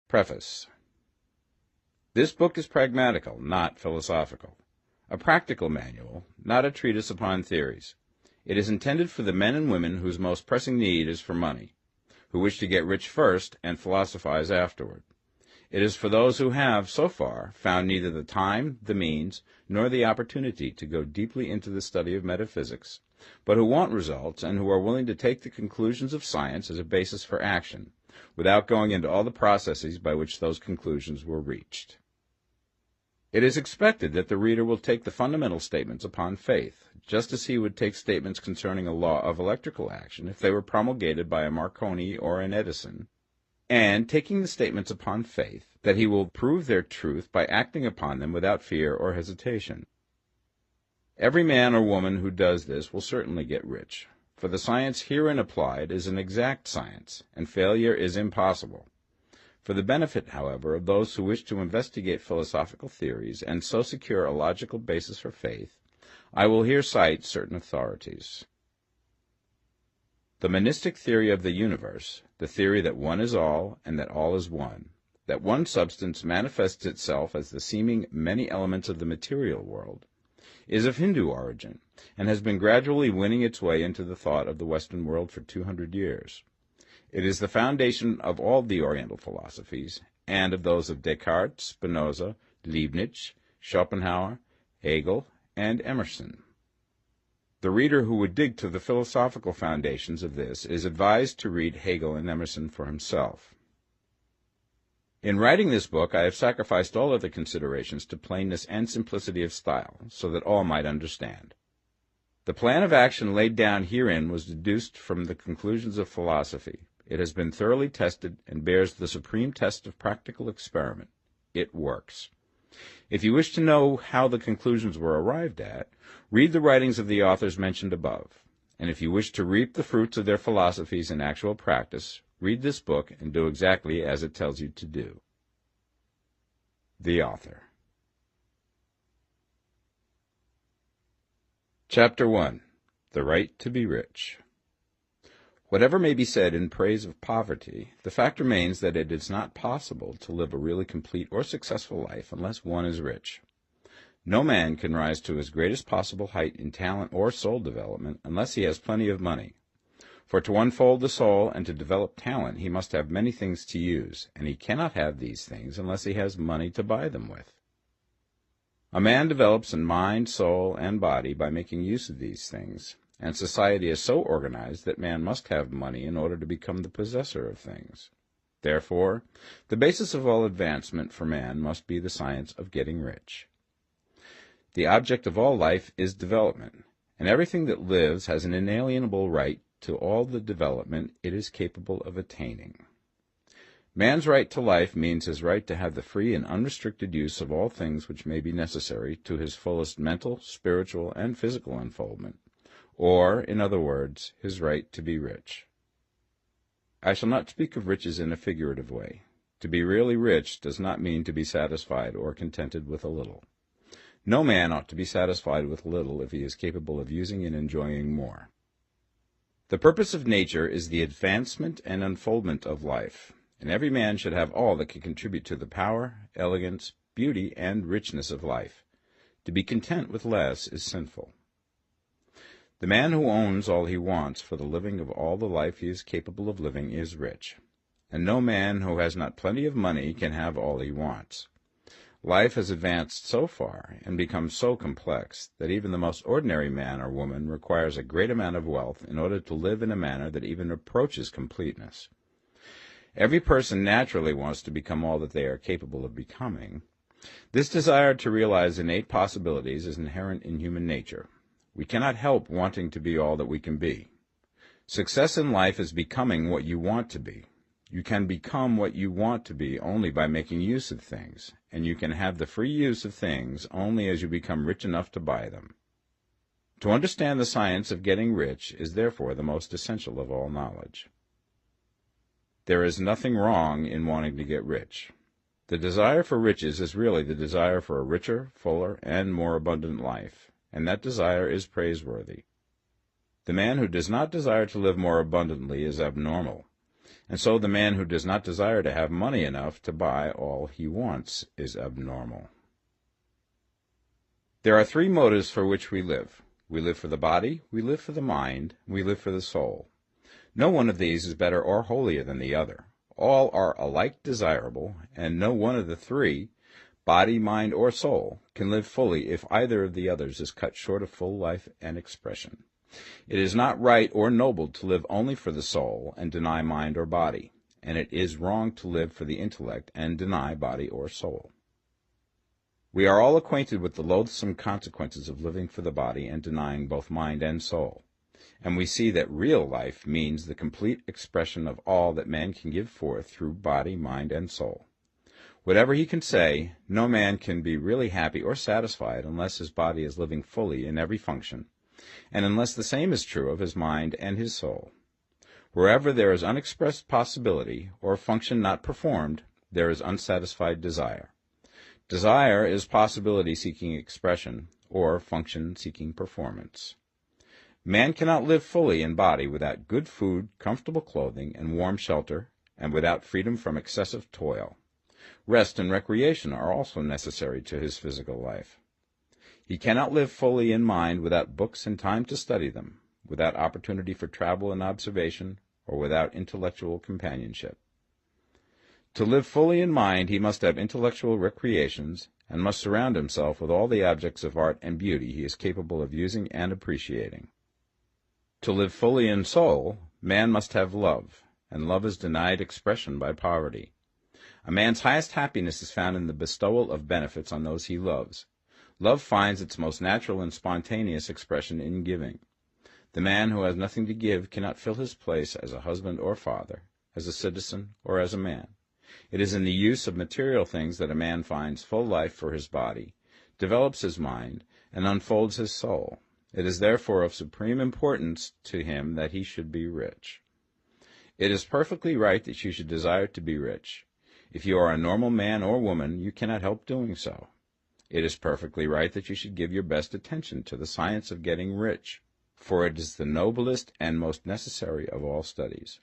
Preface. This book is pragmatical, not philosophical. A practical manual, not a treatise upon theories. It is intended for the men and women whose most pressing need is for money, who wish to get rich first and philosophize afterward. It is for those who have, so far, found neither the time, the means, nor the opportunity to go deeply into the study of metaphysics, but who want results and who are willing to take the conclusions of science as a basis for action, without going into all the processes by which those conclusions were reached. It is expected that the reader will take the fundamental statements upon faith, just as he would take statements concerning a law of electrical action if they were promulgated by a Marconi or an Edison, and taking the statements upon faith, that he will prove their truth by acting upon them without fear or hesitation. Every man or woman who does this will certainly get rich, for the science herein applied is an exact science, and failure is impossible. For the benefit, however, of those who wish to investigate philosophical theories and so secure a logical basis for faith, I will here cite certain authorities. The monistic theory of the universe, the theory that one is all and that all is one, that one substance manifests itself as the seeming many elements of the material world, is of Hindu origin and has been gradually winning its way into the thought of the Western world for 200 years. It is the foundation of all the Oriental philosophies and of those of Descartes, Spinoza, Leibniz, Schopenhauer, Hegel, and Emerson. The reader who would dig to the philosophical foundations of this is advised to read Hegel and Emerson for himself. In writing this book, I have sacrificed all other considerations to plainness and simplicity of style, so that all might understand. The plan of action laid down herein was deduced from the conclusions of philosophy. It has been thoroughly tested and bears the supreme test of practical experiment. It works. If you wish to know how the conclusions were arrived at, read the writings of the authors mentioned above. And if you wish to reap the fruits of their philosophies in actual practice, read this book and do exactly as it tells you to do. The author. Chapter 1. The Right to be Rich. Whatever may be said in praise of poverty, the fact remains that it is not possible to live a really complete or successful life unless one is rich. No man can rise to his greatest possible height in talent or soul development unless he has plenty of money. For to unfold the soul and to develop talent he must have many things to use, and he cannot have these things unless he has money to buy them with. A man develops in mind, soul, and body by making use of these things, and society is so organized that man must have money in order to become the possessor of things. Therefore, the basis of all advancement for man must be the science of getting rich. The object of all life is development, and everything that lives has an inalienable right to all the development it is capable of attaining. Man's right to life means his right to have the free and unrestricted use of all things which may be necessary to his fullest mental, spiritual, and physical unfoldment, or, in other words, his right to be rich. I shall not speak of riches in a figurative way. To be really rich does not mean to be satisfied or contented with a little. No man ought to be satisfied with little if he is capable of using and enjoying more. The purpose of nature is the advancement and unfoldment of life, and every man should have all that can contribute to the power, elegance, beauty, and richness of life. To be content with less is sinful. The man who owns all he wants for the living of all the life he is capable of living is rich, and no man who has not plenty of money can have all he wants. Life has advanced so far and become so complex that even the most ordinary man or woman requires a great amount of wealth in order to live in a manner that even approaches completeness. Every person naturally wants to become all that they are capable of becoming. This desire to realize innate possibilities is inherent in human nature. We cannot help wanting to be all that we can be. Success in life is becoming what you want to be. You can become what you want to be only by making use of things, and you can have the free use of things only as you become rich enough to buy them. To understand the science of getting rich is therefore the most essential of all knowledge. There is nothing wrong in wanting to get rich. The desire for riches is really the desire for a richer, fuller, and more abundant life, and that desire is praiseworthy. The man who does not desire to live more abundantly is abnormal. and so the man who does not desire to have money enough to buy all he wants is abnormal. There are three motives for which we live. We live for the body, we live for the mind, we live for the soul. No one of these is better or holier than the other. All are alike desirable, and no one of the three, body, mind, or soul, can live fully if either of the others is cut short of full life and expression. It is not right or noble to live only for the soul and deny mind or body, and it is wrong to live for the intellect and deny body or soul. We are all acquainted with the loathsome consequences of living for the body and denying both mind and soul, and we see that real life means the complete expression of all that man can give forth through body, mind, and soul. Whatever he can say, no man can be really happy or satisfied unless his body is living fully in every function, and unless the same is true of his mind and his soul. Wherever there is unexpressed possibility, or function not performed, there is unsatisfied desire. Desire is possibility seeking expression, or function seeking performance. Man cannot live fully in body without good food, comfortable clothing, and warm shelter, and without freedom from excessive toil. Rest and recreation are also necessary to his physical life. He cannot live fully in mind without books and time to study them, without opportunity for travel and observation, or without intellectual companionship. To live fully in mind, he must have intellectual recreations, and must surround himself with all the objects of art and beauty he is capable of using and appreciating. To live fully in soul, man must have love, and love is denied expression by poverty. A man's highest happiness is found in the bestowal of benefits on those he loves. Love finds its most natural and spontaneous expression in giving. The man who has nothing to give cannot fill his place as a husband or father, as a citizen or as a man. It is in the use of material things that a man finds full life for his body, develops his mind, and unfolds his soul. It is therefore of supreme importance to him that he should be rich. It is perfectly right that you should desire to be rich. If you are a normal man or woman, you cannot help doing so. It is perfectly right that you should give your best attention to the science of getting rich, for it is the noblest and most necessary of all studies.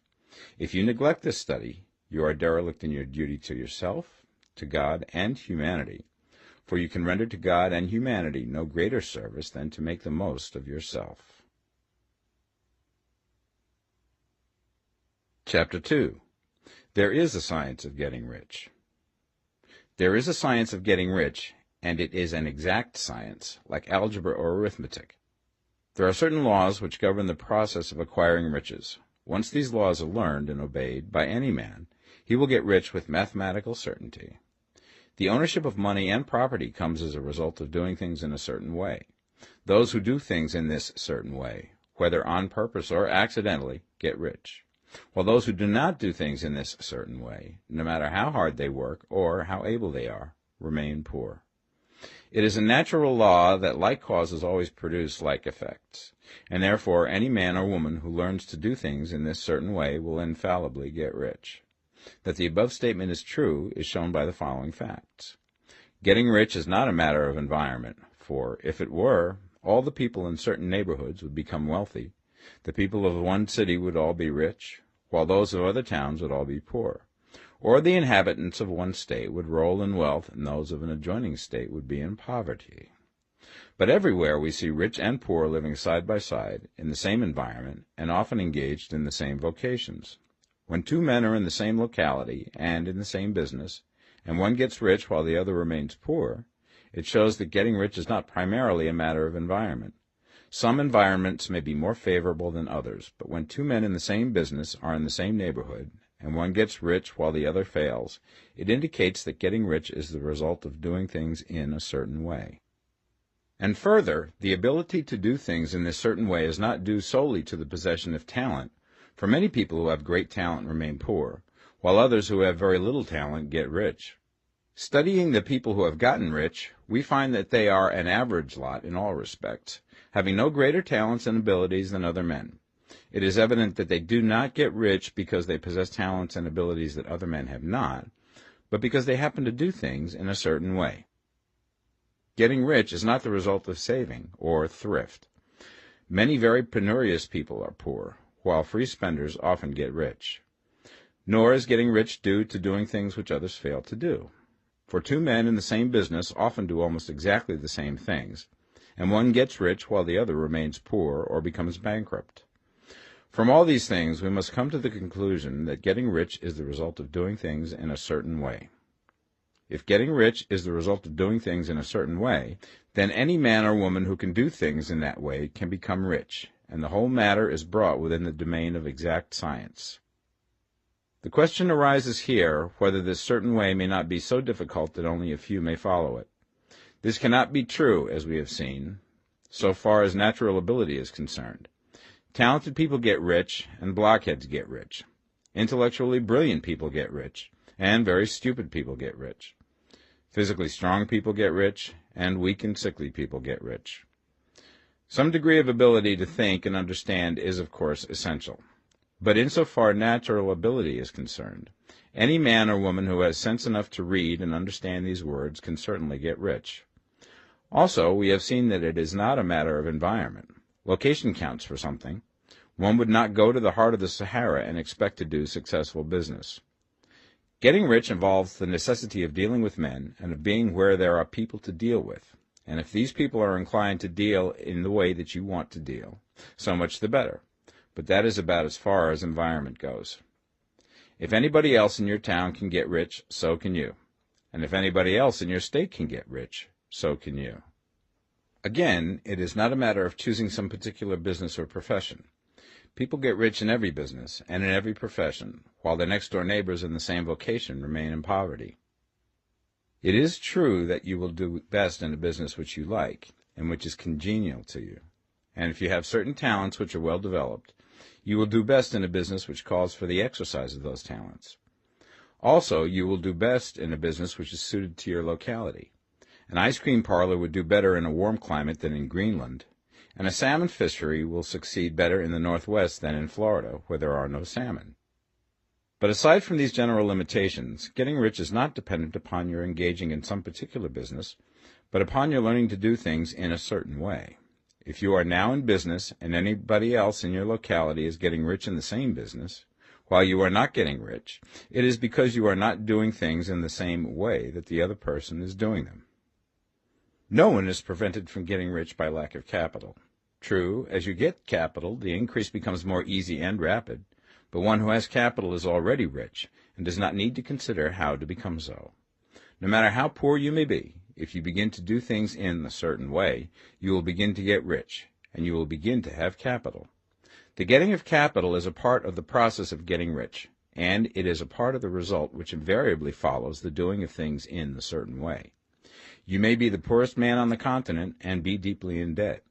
If you neglect this study, you are derelict in your duty to yourself, to God, and humanity, for you can render to God and humanity no greater service than to make the most of yourself. Chapter 2. There is a science of getting rich. There is a science of getting rich, and it is an exact science, like algebra or arithmetic. There are certain laws which govern the process of acquiring riches. Once these laws are learned and obeyed by any man, he will get rich with mathematical certainty. The ownership of money and property comes as a result of doing things in a certain way. Those who do things in this certain way, whether on purpose or accidentally, get rich, while those who do not do things in this certain way, no matter how hard they work or how able they are, remain poor. It is a natural law that like causes always produce like effects, and therefore any man or woman who learns to do things in this certain way will infallibly get rich. That the above statement is true is shown by the following facts. Getting rich is not a matter of environment, for if it were, all the people in certain neighborhoods would become wealthy. The people of one city would all be rich, while those of other towns would all be poor. Or the inhabitants of one state would roll in wealth, and those of an adjoining state would be in poverty. But everywhere we see rich and poor living side by side, in the same environment, and often engaged in the same vocations. When two men are in the same locality and in the same business, and one gets rich while the other remains poor, it shows that getting rich is not primarily a matter of environment. Some environments may be more favorable than others, but when two men in the same business are in the same neighborhood, and one gets rich while the other fails, it indicates that getting rich is the result of doing things in a certain way. And further, the ability to do things in this certain way is not due solely to the possession of talent, for many people who have great talent remain poor, while others who have very little talent get rich. Studying the people who have gotten rich, we find that they are an average lot in all respects, having no greater talents and abilities than other men. It is evident that they do not get rich because they possess talents and abilities that other men have not, but because they happen to do things in a certain way. Getting rich is not the result of saving or thrift. Many very penurious people are poor, while free spenders often get rich. Nor is getting rich due to doing things which others fail to do. For two men in the same business often do almost exactly the same things, and one gets rich while the other remains poor or becomes bankrupt. From all these things, we must come to the conclusion that getting rich is the result of doing things in a certain way. If getting rich is the result of doing things in a certain way, then any man or woman who can do things in that way can become rich, and the whole matter is brought within the domain of exact science. The question arises here whether this certain way may not be so difficult that only a few may follow it. This cannot be true, as we have seen, so far as natural ability is concerned. Talented people get rich, and blockheads get rich. Intellectually brilliant people get rich, and very stupid people get rich. Physically strong people get rich, and weak and sickly people get rich. Some degree of ability to think and understand is, of course, essential. But insofar natural ability is concerned, any man or woman who has sense enough to read and understand these words can certainly get rich. Also, we have seen that it is not a matter of environment. Location counts for something. One would not go to the heart of the Sahara and expect to do successful business. Getting rich involves the necessity of dealing with men and of being where there are people to deal with. And if these people are inclined to deal in the way that you want to deal, so much the better. But that is about as far as environment goes. If anybody else in your town can get rich, so can you. And if anybody else in your state can get rich, so can you. Again, it is not a matter of choosing some particular business or profession. People get rich in every business and in every profession, while their next-door neighbors in the same vocation remain in poverty. It is true that you will do best in a business which you like and which is congenial to you. And if you have certain talents which are well developed, you will do best in a business which calls for the exercise of those talents. Also, you will do best in a business which is suited to your locality. An ice cream parlor would do better in a warm climate than in Greenland, and a salmon fishery will succeed better in the Northwest than in Florida, where there are no salmon. But aside from these general limitations, getting rich is not dependent upon your engaging in some particular business, but upon your learning to do things in a certain way. If you are now in business and anybody else in your locality is getting rich in the same business, while you are not getting rich, it is because you are not doing things in the same way that the other person is doing them. No one is prevented from getting rich by lack of capital. True, as you get capital, the increase becomes more easy and rapid, but one who has capital is already rich and does not need to consider how to become so. No matter how poor you may be, if you begin to do things in a certain way, you will begin to get rich, and you will begin to have capital. The getting of capital is a part of the process of getting rich, and it is a part of the result which invariably follows the doing of things in a certain way. You may be the poorest man on the continent and be deeply in debt.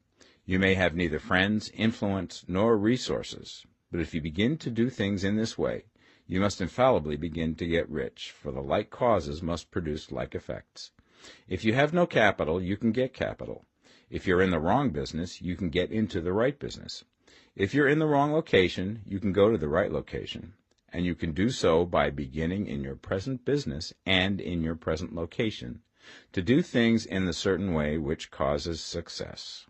You may have neither friends, influence, nor resources, but if you begin to do things in this way, you must infallibly begin to get rich, for the like causes must produce like effects. If you have no capital, you can get capital. If you're in the wrong business, you can get into the right business. If you're in the wrong location, you can go to the right location, and you can do so by beginning in your present business and in your present location, to do things in the certain way which causes success.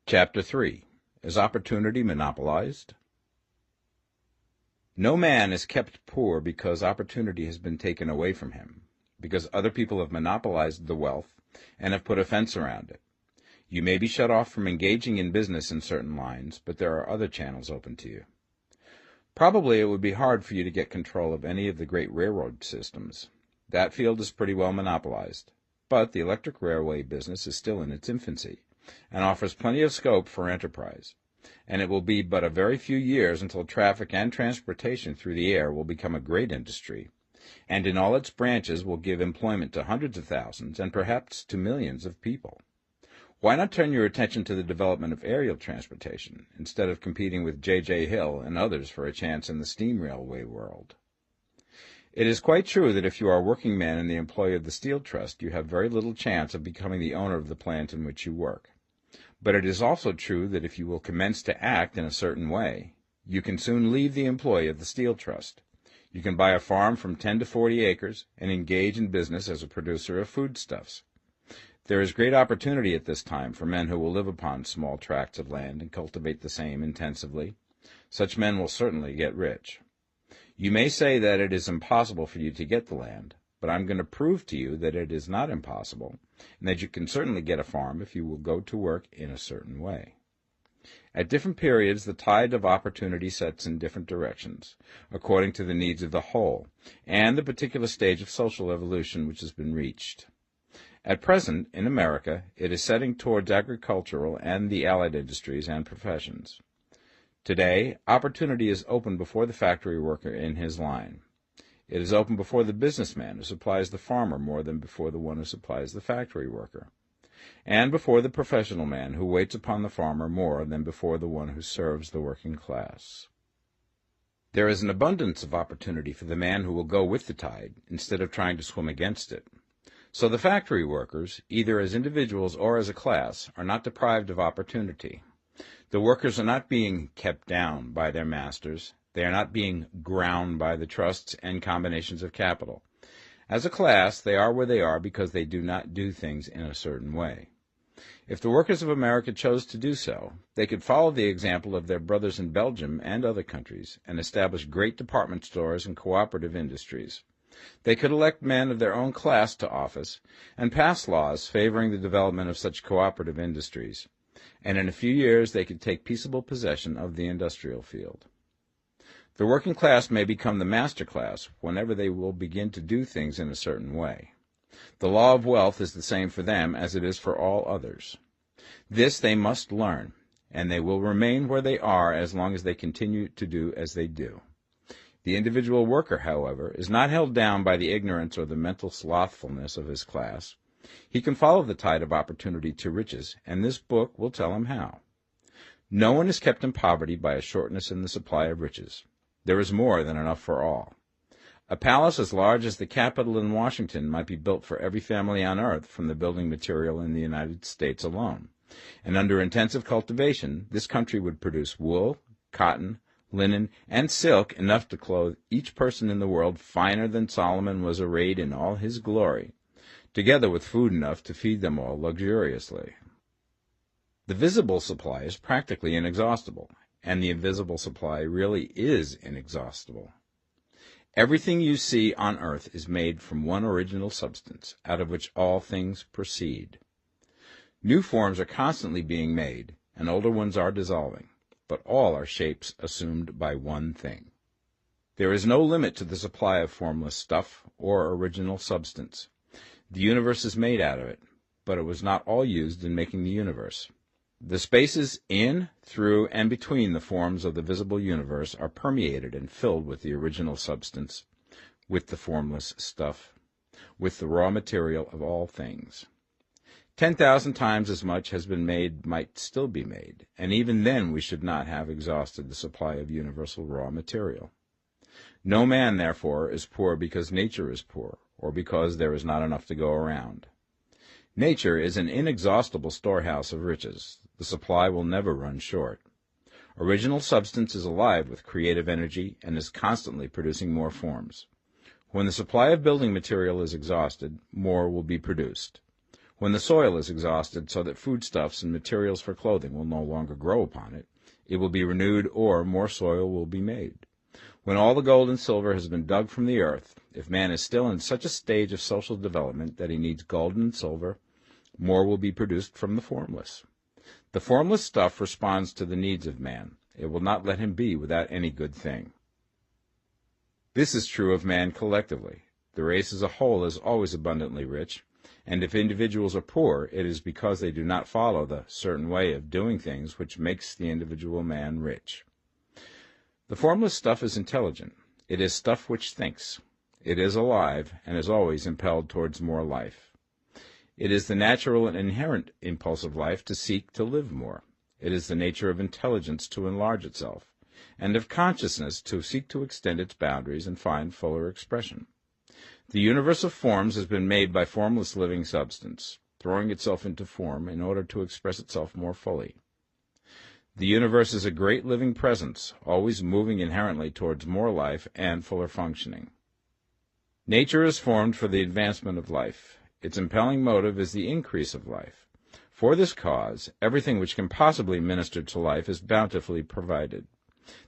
Chapter 3. Is opportunity monopolized? No man is kept poor because opportunity has been taken away from him, because other people have monopolized the wealth and have put a fence around it. You may be shut off from engaging in business in certain lines, but there are other channels open to you. Probably it would be hard for you to get control of any of the great railroad systems. That field is pretty well monopolized, but the electric railway business is still in its infancy and offers plenty of scope for enterprise, and it will be but a very few years until traffic and transportation through the air will become a great industry, and in all its branches will give employment to hundreds of thousands and perhaps to millions of people. Why not turn your attention to the development of aerial transportation, instead of competing with J.J. Hill and others for a chance in the steam railway world? It is quite true that if you are a working man in the employ of the Steel Trust, you have very little chance of becoming the owner of the plant in which you work. But it is also true that if you will commence to act in a certain way, you can soon leave the employ of the Steel Trust. You can buy a farm from 10 to 40 acres and engage in business as a producer of foodstuffs. There is great opportunity at this time for men who will live upon small tracts of land and cultivate the same intensively. Such men will certainly get rich. You may say that it is impossible for you to get the land, but I'm going to prove to you that it is not impossible, and that you can certainly get a farm if you will go to work in a certain way. At different periods, the tide of opportunity sets in different directions, according to the needs of the whole, and the particular stage of social evolution which has been reached. At present, in America, it is setting towards agricultural and the allied industries and professions. Today, opportunity is open before the factory worker in his line. It is open before the businessman who supplies the farmer more than before the one who supplies the factory worker, and before the professional man who waits upon the farmer more than before the one who serves the working class. There is an abundance of opportunity for the man who will go with the tide instead of trying to swim against it. So the factory workers, either as individuals or as a class, are not deprived of opportunity. The workers are not being kept down by their masters. They are not being ground by the trusts and combinations of capital. As a class, they are where they are because they do not do things in a certain way. If the workers of America chose to do so, they could follow the example of their brothers in Belgium and other countries and establish great department stores and cooperative industries. They could elect men of their own class to office and pass laws favoring the development of such cooperative industries, and in a few years they could take peaceable possession of the industrial field. The working class may become the master class whenever they will begin to do things in a certain way. The law of wealth is the same for them as it is for all others. This they must learn, and they will remain where they are as long as they continue to do as they do. The individual worker, however, is not held down by the ignorance or the mental slothfulness of his class. He can follow the tide of opportunity to riches, and this book will tell him how. No one is kept in poverty by a shortness in the supply of riches. There is more than enough for all. A palace as large as the Capitol in Washington might be built for every family on earth from the building material in the United States alone, and under intensive cultivation, this country would produce wool, cotton, linen, and silk enough to clothe each person in the world finer than Solomon was arrayed in all his glory, together with food enough to feed them all luxuriously. The visible supply is practically inexhaustible, and the invisible supply really is inexhaustible. Everything you see on earth is made from one original substance, out of which all things proceed. New forms are constantly being made, and older ones are dissolving, but all are shapes assumed by one thing. There is no limit to the supply of formless stuff or original substance. The universe is made out of it, but it was not all used in making the universe. The spaces in, through, and between the forms of the visible universe are permeated and filled with the original substance, with the formless stuff, with the raw material of all things. 10,000 times as much has been made might still be made, and even then we should not have exhausted the supply of universal raw material. No man, therefore, is poor because nature is poor, or because there is not enough to go around. Nature is an inexhaustible storehouse of riches. The supply will never run short. Original substance is alive with creative energy and is constantly producing more forms. When the supply of building material is exhausted, more will be produced. When the soil is exhausted so that foodstuffs and materials for clothing will no longer grow upon it, it will be renewed or more soil will be made. When all the gold and silver has been dug from the earth, if man is still in such a stage of social development that he needs gold and silver, more will be produced from the formless. The formless stuff responds to the needs of man. It will not let him be without any good thing. This is true of man collectively. The race as a whole is always abundantly rich, and if individuals are poor, it is because they do not follow the certain way of doing things which makes the individual man rich. The formless stuff is intelligent. It is stuff which thinks. It is alive, and is always impelled towards more life. It is the natural and inherent impulse of life to seek to live more. It is the nature of intelligence to enlarge itself, and of consciousness to seek to extend its boundaries and find fuller expression. The universe of forms has been made by formless living substance, throwing itself into form in order to express itself more fully. The universe is a great living presence, always moving inherently towards more life and fuller functioning. Nature is formed for the advancement of life. Its impelling motive is the increase of life. For this cause, everything which can possibly minister to life is bountifully provided.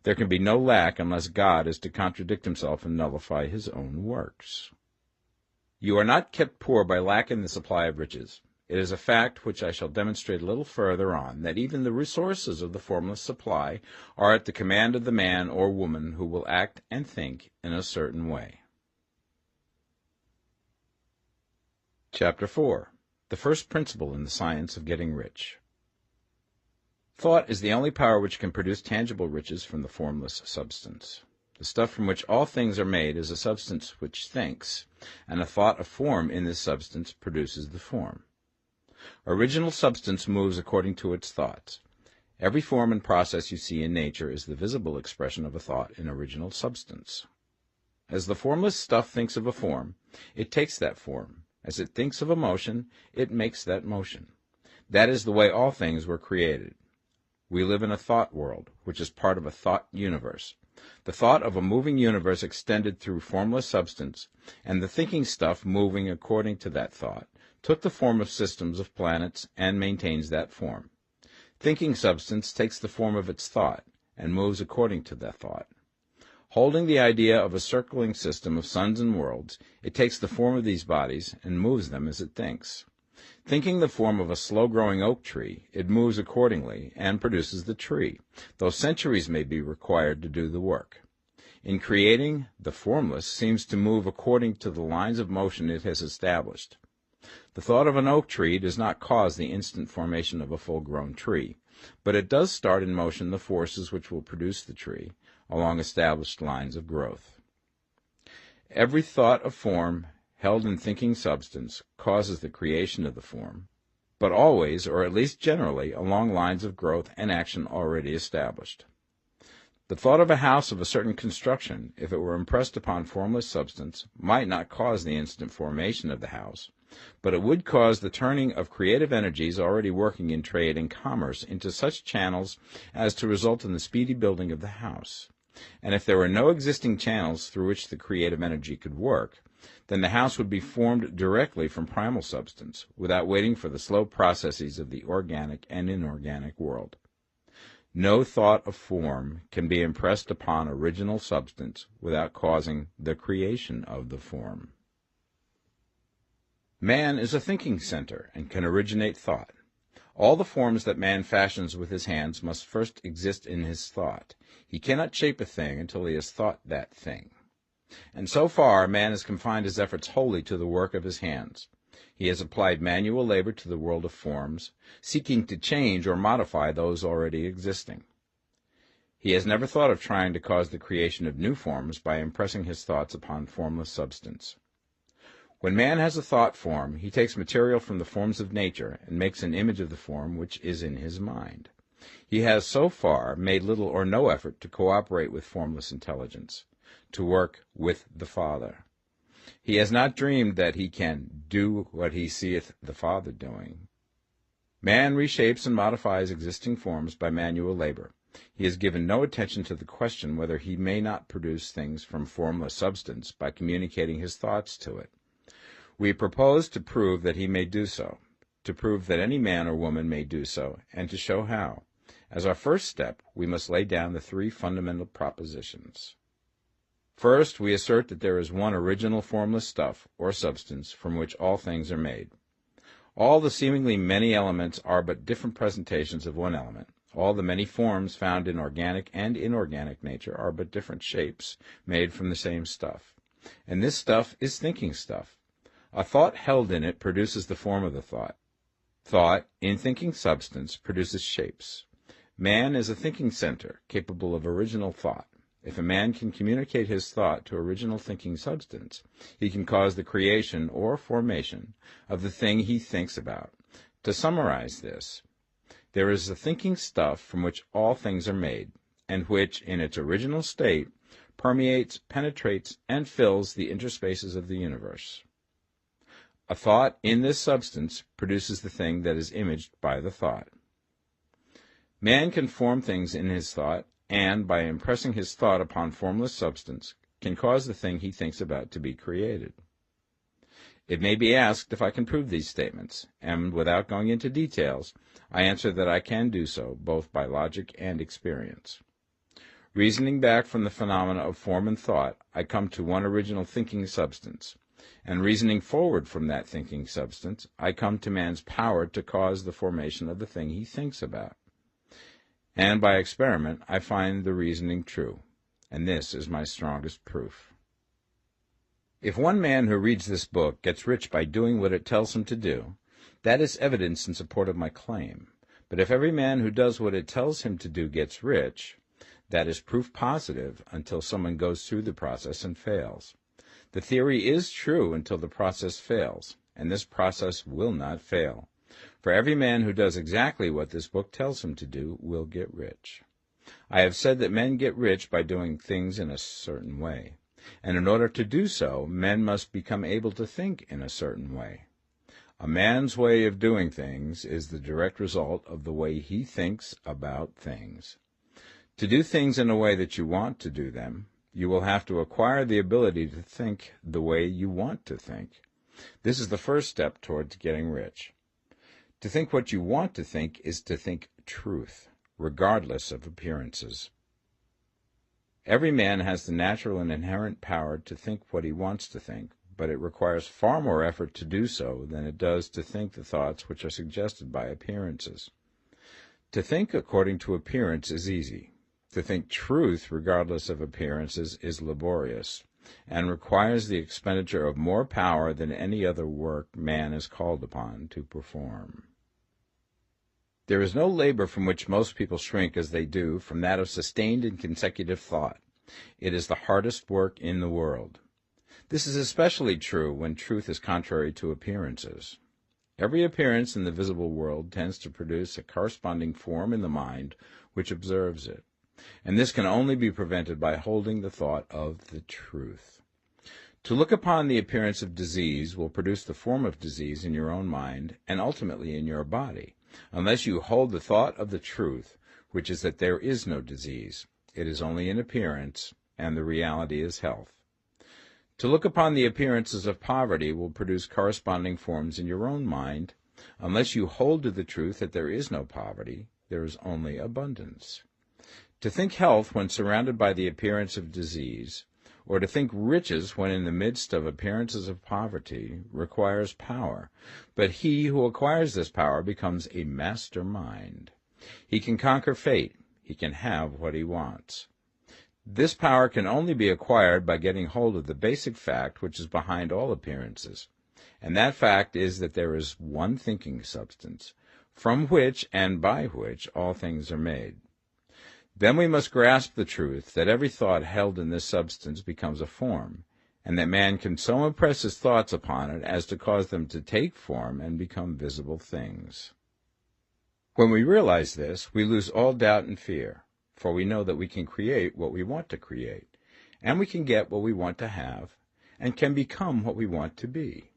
There can be no lack unless God is to contradict himself and nullify his own works. You are not kept poor by lack in the supply of riches. It is a fact which I shall demonstrate a little further on, that even the resources of the formless supply are at the command of the man or woman who will act and think in a certain way. Chapter 4. The first principle in the science of getting rich. Thought is the only power which can produce tangible riches from the formless substance. The stuff from which all things are made is a substance which thinks, and a thought of form in this substance produces the form. Original substance moves according to its thoughts. Every form and process you see in nature is the visible expression of a thought in original substance. As the formless stuff thinks of a form, it takes that form. As it thinks of a motion, it makes that motion. That is the way all things were created. We live in a thought world, which is part of a thought universe. The thought of a moving universe extended through formless substance, and the thinking stuff moving according to that thought, took the form of systems of planets and maintains that form. Thinking substance takes the form of its thought and moves according to that thought. Holding the idea of a circling system of suns and worlds, it takes the form of these bodies and moves them as it thinks. Thinking the form of a slow-growing oak tree, it moves accordingly and produces the tree, though centuries may be required to do the work. In creating, the formless seems to move according to the lines of motion it has established. The thought of an oak tree does not cause the instant formation of a full-grown tree, but it does start in motion the forces which will produce the tree, along established lines of growth. Every thought of form held in thinking substance causes the creation of the form, but always, or at least generally, along lines of growth and action already established. The thought of a house of a certain construction, if it were impressed upon formless substance, might not cause the instant formation of the house, but it would cause the turning of creative energies already working in trade and commerce into such channels as to result in the speedy building of the house. And if there were no existing channels through which the creative energy could work, then the house would be formed directly from primal substance, without waiting for the slow processes of the organic and inorganic world. No thought of form can be impressed upon original substance without causing the creation of the form. Man is a thinking center and can originate thought. All the forms that man fashions with his hands must first exist in his thought. He cannot shape a thing until he has thought that thing. And so far, man has confined his efforts wholly to the work of his hands. He has applied manual labor to the world of forms, seeking to change or modify those already existing. He has never thought of trying to cause the creation of new forms by impressing his thoughts upon formless substance. When man has a thought form, he takes material from the forms of nature and makes an image of the form which is in his mind. He has so far made little or no effort to cooperate with formless intelligence, to work with the Father. He has not dreamed that he can do what he seeth the Father doing. Man reshapes and modifies existing forms by manual labor. He has given no attention to the question whether he may not produce things from formless substance by communicating his thoughts to it. We propose to prove that he may do so, to prove that any man or woman may do so, and to show how. As our first step, we must lay down the three fundamental propositions. First, we assert that there is one original formless stuff, or substance, from which all things are made. All the seemingly many elements are but different presentations of one element. All the many forms found in organic and inorganic nature are but different shapes, made from the same stuff. And this stuff is thinking stuff. A thought held in it produces the form of the thought. Thought, in thinking substance, produces shapes. Man is a thinking center, capable of original thought. If a man can communicate his thought to original thinking substance, he can cause the creation or formation of the thing he thinks about. To summarize this, there is a thinking stuff from which all things are made, and which, in its original state, permeates, penetrates, and fills the interspaces of the universe. A thought in this substance produces the thing that is imaged by the thought. Man can form things in his thought, and, by impressing his thought upon formless substance, can cause the thing he thinks about to be created. It may be asked if I can prove these statements, and without going into details, I answer that I can do so, both by logic and experience. Reasoning back from the phenomena of form and thought, I come to one original thinking substance. And reasoning forward from that thinking substance, I come to man's power to cause the formation of the thing he thinks about. And by experiment, I find the reasoning true. And this is my strongest proof. If one man who reads this book gets rich by doing what it tells him to do, that is evidence in support of my claim. But if every man who does what it tells him to do gets rich, that is proof positive until someone goes through the process and fails. The theory is true until the process fails, and this process will not fail. For every man who does exactly what this book tells him to do will get rich. I have said that men get rich by doing things in a certain way, and in order to do so, men must become able to think in a certain way. A man's way of doing things is the direct result of the way he thinks about things. To do things in a way that you want to do them, you will have to acquire the ability to think the way you want to think. This is the first step towards getting rich. To think what you want to think is to think truth, regardless of appearances. Every man has the natural and inherent power to think what he wants to think, but it requires far more effort to do so than it does to think the thoughts which are suggested by appearances. To think according to appearance is easy. To think truth regardless of appearances is laborious, and requires the expenditure of more power than any other work man is called upon to perform. There is no labor from which most people shrink as they do from that of sustained and consecutive thought. It is the hardest work in the world. This is especially true when truth is contrary to appearances. Every appearance in the visible world tends to produce a corresponding form in the mind which observes it, and this can only be prevented by holding the thought of the truth. To look upon the appearance of disease will produce the form of disease in your own mind and ultimately in your body, unless you hold the thought of the truth, which is that there is no disease. It is only an appearance, and the reality is health. To look upon the appearances of poverty will produce corresponding forms in your own mind, unless you hold to the truth that there is no poverty, there is only abundance. To think health when surrounded by the appearance of disease, or to think riches when in the midst of appearances of poverty, requires power, but he who acquires this power becomes a master mind. He can conquer fate. He can have what he wants. This power can only be acquired by getting hold of the basic fact which is behind all appearances, and that fact is that there is one thinking substance, from which and by which all things are made. Then we must grasp the truth that every thought held in this substance becomes a form, and that man can so impress his thoughts upon it as to cause them to take form and become visible things. When we realize this, we lose all doubt and fear, for we know that we can create what we want to create, and we can get what we want to have, and can become what we want to be.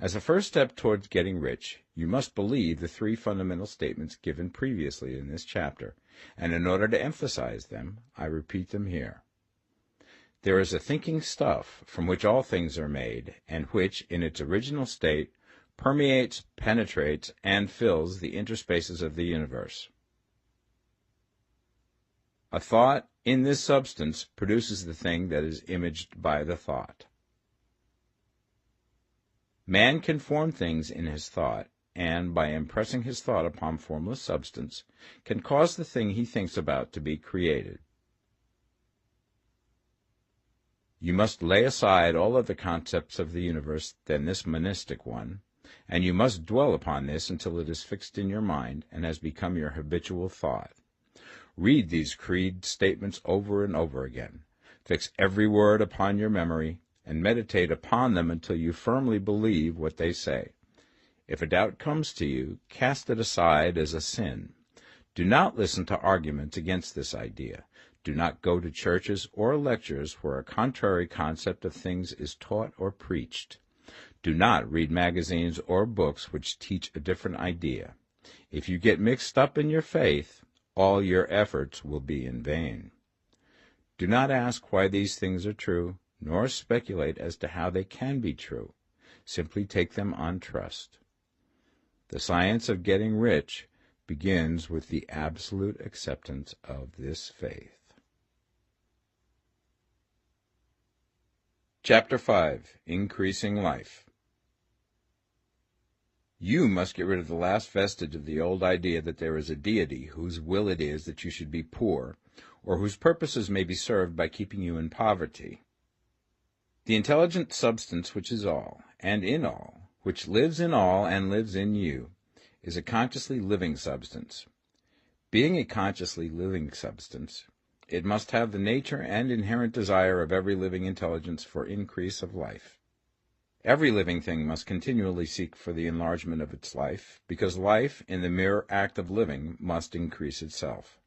As a first step towards getting rich, you must believe the three fundamental statements given previously in this chapter, and in order to emphasize them, I repeat them here. There is a thinking stuff from which all things are made, and which, in its original state, permeates, penetrates, and fills the interspaces of the universe. A thought in this substance produces the thing that is imaged by the thought. Man can form things in his thought, and, by impressing his thought upon formless substance, can cause the thing he thinks about to be created. You must lay aside all other concepts of the universe than this monistic one, and you must dwell upon this until it is fixed in your mind and has become your habitual thought. Read these creed statements over and over again. Fix every word upon your memory, and meditate upon them until you firmly believe what they say. If a doubt comes to you, cast it aside as a sin. Do not listen to arguments against this idea. Do not go to churches or lectures where a contrary concept of things is taught or preached. Do not read magazines or books which teach a different idea. If you get mixed up in your faith, all your efforts will be in vain. Do not ask why these things are true, nor speculate as to how they can be true. Simply take them on trust. The science of getting rich begins with the absolute acceptance of this faith. Chapter 5. Increasing Life. You must get rid of the last vestige of the old idea that there is a deity whose will it is that you should be poor, or whose purposes may be served by keeping you in poverty. The intelligent substance which is all, and in all, which lives in all and lives in you, is a consciously living substance. Being a consciously living substance, it must have the nature and inherent desire of every living intelligence for increase of life. Every living thing must continually seek for the enlargement of its life, because life, in the mere act of living, must increase itself.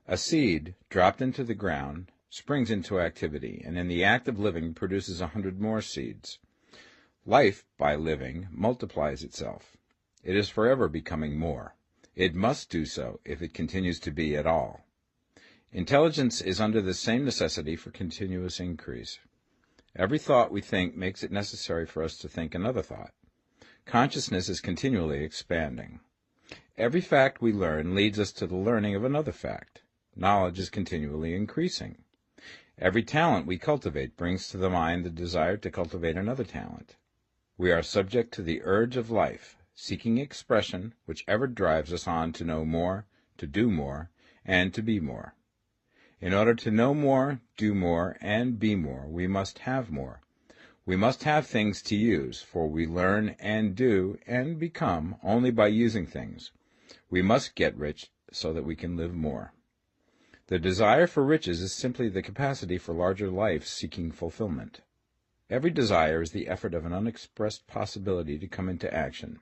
A seed, dropped into the ground, springs into activity, and in the act of living produces 100 more seeds. Life, by living, multiplies itself. It is forever becoming more. It must do so if it continues to be at all. Intelligence is under the same necessity for continuous increase. Every thought we think makes it necessary for us to think another thought. Consciousness is continually expanding. Every fact we learn leads us to the learning of another fact. Knowledge is continually increasing. Every talent we cultivate brings to the mind the desire to cultivate another talent. We are subject to the urge of life, seeking expression, which ever drives us on to know more, to do more, and to be more. In order to know more, do more, and be more, we must have more. We must have things to use, for we learn and do and become only by using things. We must get rich so that we can live more. The desire for riches is simply the capacity for larger life seeking fulfillment. Every desire is the effort of an unexpressed possibility to come into action.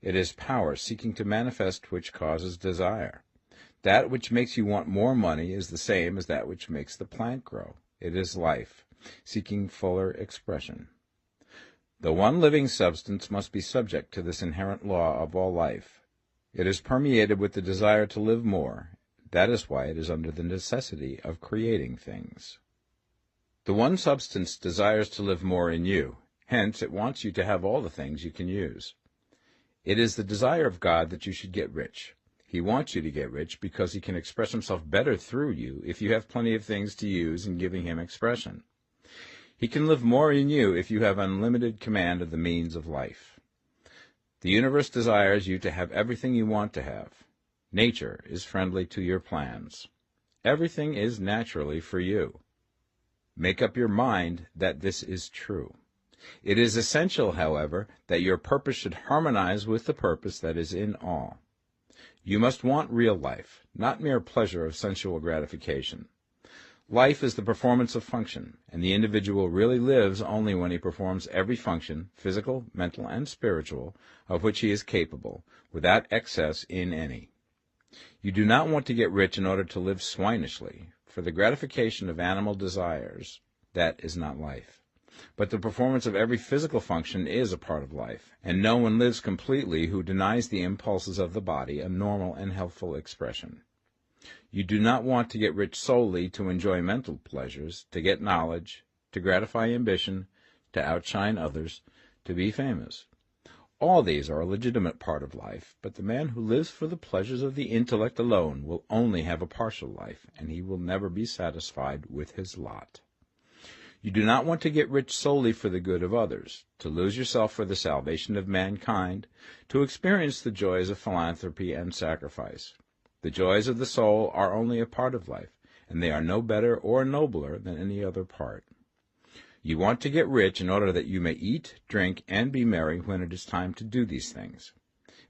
It is power seeking to manifest which causes desire. That which makes you want more money is the same as that which makes the plant grow. It is life, seeking fuller expression. The one living substance must be subject to this inherent law of all life. It is permeated with the desire to live more. That is why it is under the necessity of creating things. The one substance desires to live more in you. Hence, it wants you to have all the things you can use. It is the desire of God that you should get rich. He wants you to get rich because he can express himself better through you if you have plenty of things to use in giving him expression. He can live more in you if you have unlimited command of the means of life. The universe desires you to have everything you want to have. Nature is friendly to your plans. Everything is naturally for you. Make up your mind that this is true. It is essential, however, that your purpose should harmonize with the purpose that is in all. You must want real life, not mere pleasure of sensual gratification. Life is the performance of function, and the individual really lives only when he performs every function, physical, mental, and spiritual, of which he is capable, without excess in any. You do not want to get rich in order to live swinishly, for the gratification of animal desires, that is not life. But the performance of every physical function is a part of life, and no one lives completely who denies the impulses of the body a normal and healthful expression. You do not want to get rich solely to enjoy mental pleasures, to get knowledge, to gratify ambition, to outshine others, to be famous. All these are a legitimate part of life, but the man who lives for the pleasures of the intellect alone will only have a partial life, and he will never be satisfied with his lot. You do not want to get rich solely for the good of others, to lose yourself for the salvation of mankind, to experience the joys of philanthropy and sacrifice. The joys of the soul are only a part of life, and they are no better or nobler than any other part. You want to get rich in order that you may eat, drink, and be merry when it is time to do these things,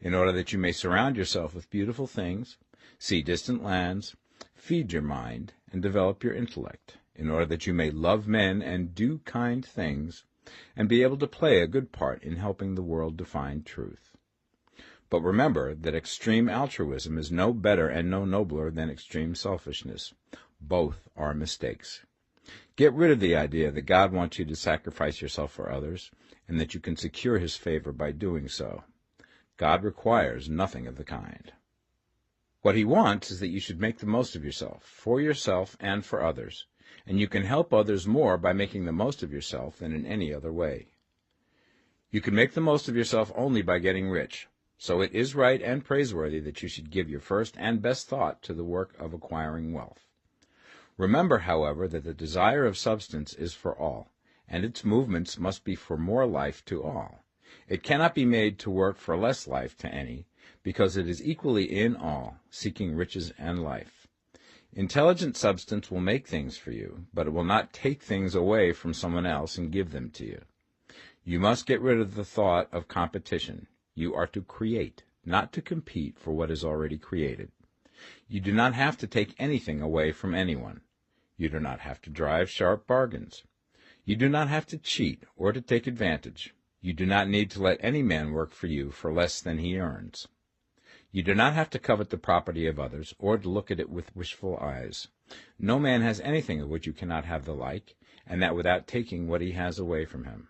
in order that you may surround yourself with beautiful things, see distant lands, feed your mind, and develop your intellect, in order that you may love men and do kind things, and be able to play a good part in helping the world to find truth. But remember that extreme altruism is no better and no nobler than extreme selfishness. Both are mistakes. Get rid of the idea that God wants you to sacrifice yourself for others, and that you can secure his favor by doing so. God requires nothing of the kind. What he wants is that you should make the most of yourself, for yourself and for others, and you can help others more by making the most of yourself than in any other way. You can make the most of yourself only by getting rich, so it is right and praiseworthy that you should give your first and best thought to the work of acquiring wealth. Remember, however, that the desire of substance is for all, and its movements must be for more life to all. It cannot be made to work for less life to any, because it is equally in all, seeking riches and life. Intelligent substance will make things for you, but it will not take things away from someone else and give them to you. You must get rid of the thought of competition. You are to create, not to compete for what is already created. You do not have to take anything away from anyone. You do not have to drive sharp bargains. You do not have to cheat or to take advantage. You do not need to let any man work for you for less than he earns. You do not have to covet the property of others or to look at it with wishful eyes. No man has anything of which you cannot have the like, and that without taking what he has away from him.